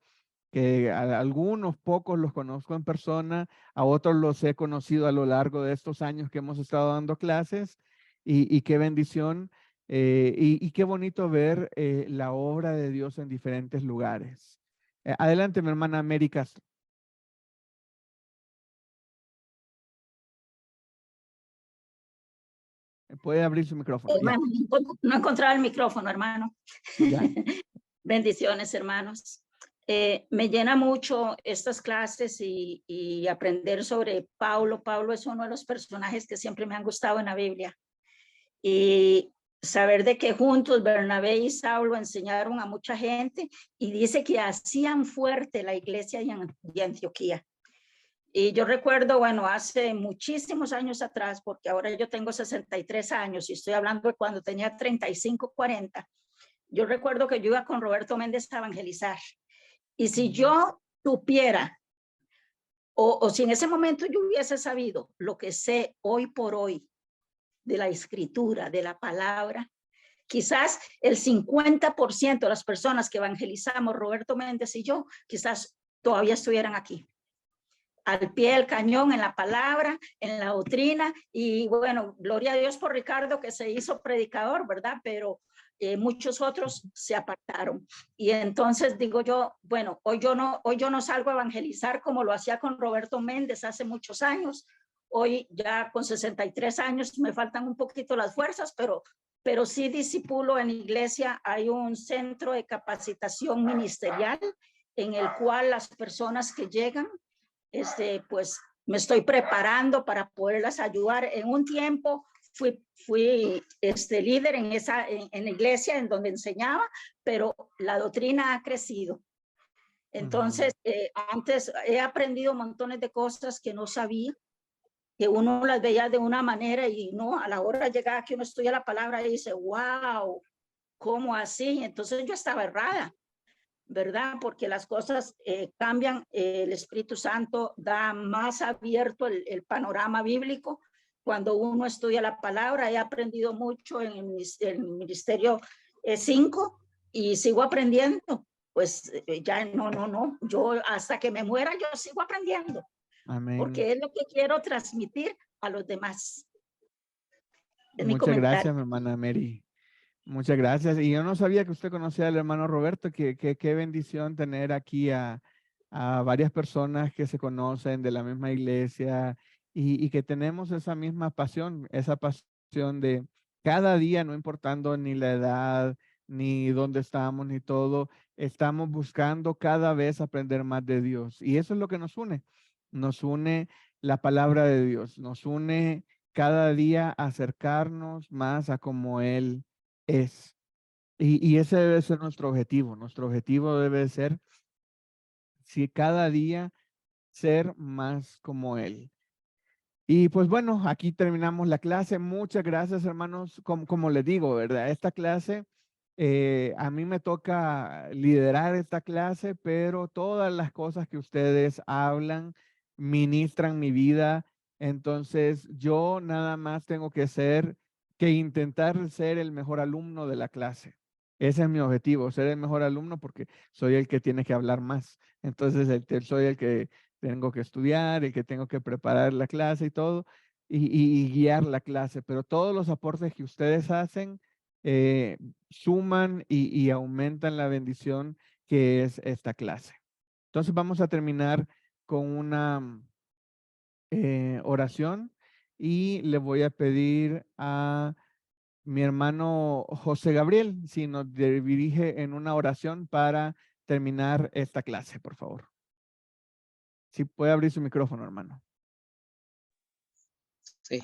que a algunos pocos los conozco en persona, a otros los he conocido a lo largo de estos años que hemos estado dando clases y qué bendición y qué bonito ver la obra de Dios en diferentes lugares. Adelante, mi hermana Mary Castro. Puede abrir su micrófono. Ya. Bueno, no encontraba el micrófono, hermano. Ya. Bendiciones, hermanos. Me llena mucho estas clases y aprender sobre Pablo. Pablo es uno de los personajes que siempre me han gustado en la Biblia. Y saber de que juntos Bernabé y Saulo enseñaron a mucha gente y dice que hacían fuerte la iglesia de Antioquía. Y yo recuerdo, bueno, hace muchísimos años atrás, porque ahora yo tengo 63 años y estoy hablando de cuando tenía 35, 40. Yo recuerdo que yo iba con Roberto Méndez a evangelizar. Y si yo supiera, o si en ese momento yo hubiese sabido lo que sé hoy por hoy de la escritura, de la palabra, quizás el 50% de las personas que evangelizamos, Roberto Méndez y yo, quizás todavía estuvieran aquí, al pie del cañón, en la palabra, en la doctrina. Y bueno, gloria a Dios por Ricardo, que se hizo predicador, ¿verdad? Pero muchos otros se apartaron. Y entonces digo yo, bueno, hoy yo no salgo a evangelizar como lo hacía con Roberto Méndez hace muchos años. Hoy ya con 63 años me faltan un poquito las fuerzas, pero sí discipulo en la iglesia. Hay un centro de capacitación ministerial en el cual las personas que llegan, pues me estoy preparando para poderlas ayudar. En un tiempo fui líder en la iglesia en donde enseñaba, pero la doctrina ha crecido. Entonces, antes he aprendido montones de cosas que no sabía, que uno las veía de una manera y no, a la hora de llegar que uno estudia la palabra y dice, wow, ¿cómo así? Entonces yo estaba errada, ¿verdad? Porque las cosas cambian, el Espíritu Santo da más abierto el panorama bíblico cuando uno estudia la palabra. He aprendido mucho en el Ministerio 5 y sigo aprendiendo. Pues ya no, yo hasta que me muera yo sigo aprendiendo. Amén. Porque es lo que quiero transmitir a los demás. Muchas gracias, mi hermana Mary. Muchas gracias. Y yo no sabía que usted conocía al hermano Roberto, qué bendición tener aquí a varias personas que se conocen de la misma iglesia y que tenemos esa misma pasión, esa pasión de cada día, no importando ni la edad, ni dónde estamos, ni todo, estamos buscando cada vez aprender más de Dios. Y eso es lo que nos une la palabra de Dios, nos une cada día acercarnos más a como Él es. Y ese debe ser nuestro objetivo. Nuestro objetivo debe ser, si cada día, ser más como Él. Y pues bueno, aquí terminamos la clase. Muchas gracias, hermanos. Como les digo, ¿verdad? Esta clase, a mí me toca liderar esta clase, pero todas las cosas que ustedes hablan ministran mi vida. Entonces, yo nada más tengo que intentar ser el mejor alumno de la clase. Ese es mi objetivo, ser el mejor alumno porque soy el que tiene que hablar más. Entonces, soy el que tengo que estudiar, el que tengo que preparar la clase y todo, y guiar la clase. Pero todos los aportes que ustedes hacen suman y aumentan la bendición que es esta clase. Entonces vamos a terminar con una oración y le voy a pedir a mi hermano José Gabriel si nos dirige en una oración para terminar esta clase, por favor. Si puede abrir su micrófono, hermano. Sí.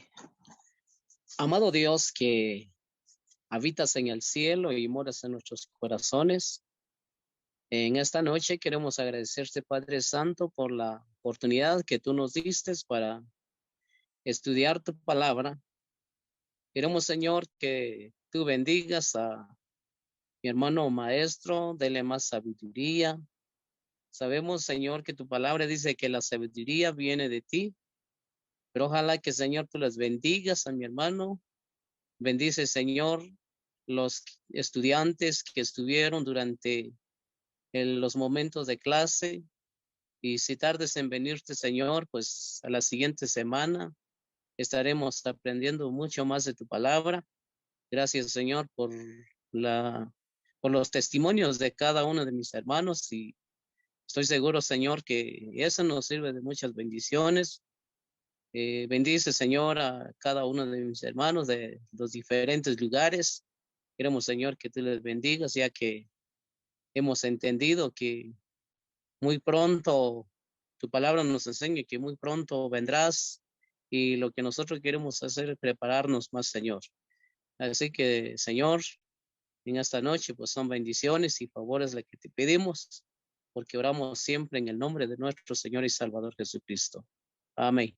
Amado Dios, que habitas en el cielo y moras en nuestros corazones, en esta noche queremos agradecerte, Padre Santo, por la oportunidad que tú nos diste para estudiar tu palabra. Queremos, Señor, que tú bendigas a mi hermano maestro, dele más sabiduría. Sabemos, Señor, que tu palabra dice que la sabiduría viene de ti, pero ojalá que, Señor, tú las bendigas a mi hermano. Bendice, Señor, los estudiantes que estuvieron durante los momentos de clase. Y si tardes en venirte, Señor, pues a la siguiente semana estaremos aprendiendo mucho más de tu palabra. Gracias, Señor, por los testimonios de cada uno de mis hermanos, y estoy seguro, Señor, que eso nos sirve de muchas bendiciones. Bendice, Señor, a cada uno de mis hermanos de los diferentes lugares. Queremos, Señor, que tú les bendigas, ya que hemos entendido que muy pronto tu palabra nos enseña que muy pronto vendrás, y lo que nosotros queremos hacer es prepararnos más, Señor. Así que, Señor, en esta noche pues son bendiciones y favores las que te pedimos, porque oramos siempre en el nombre de nuestro Señor y Salvador Jesucristo. Amén.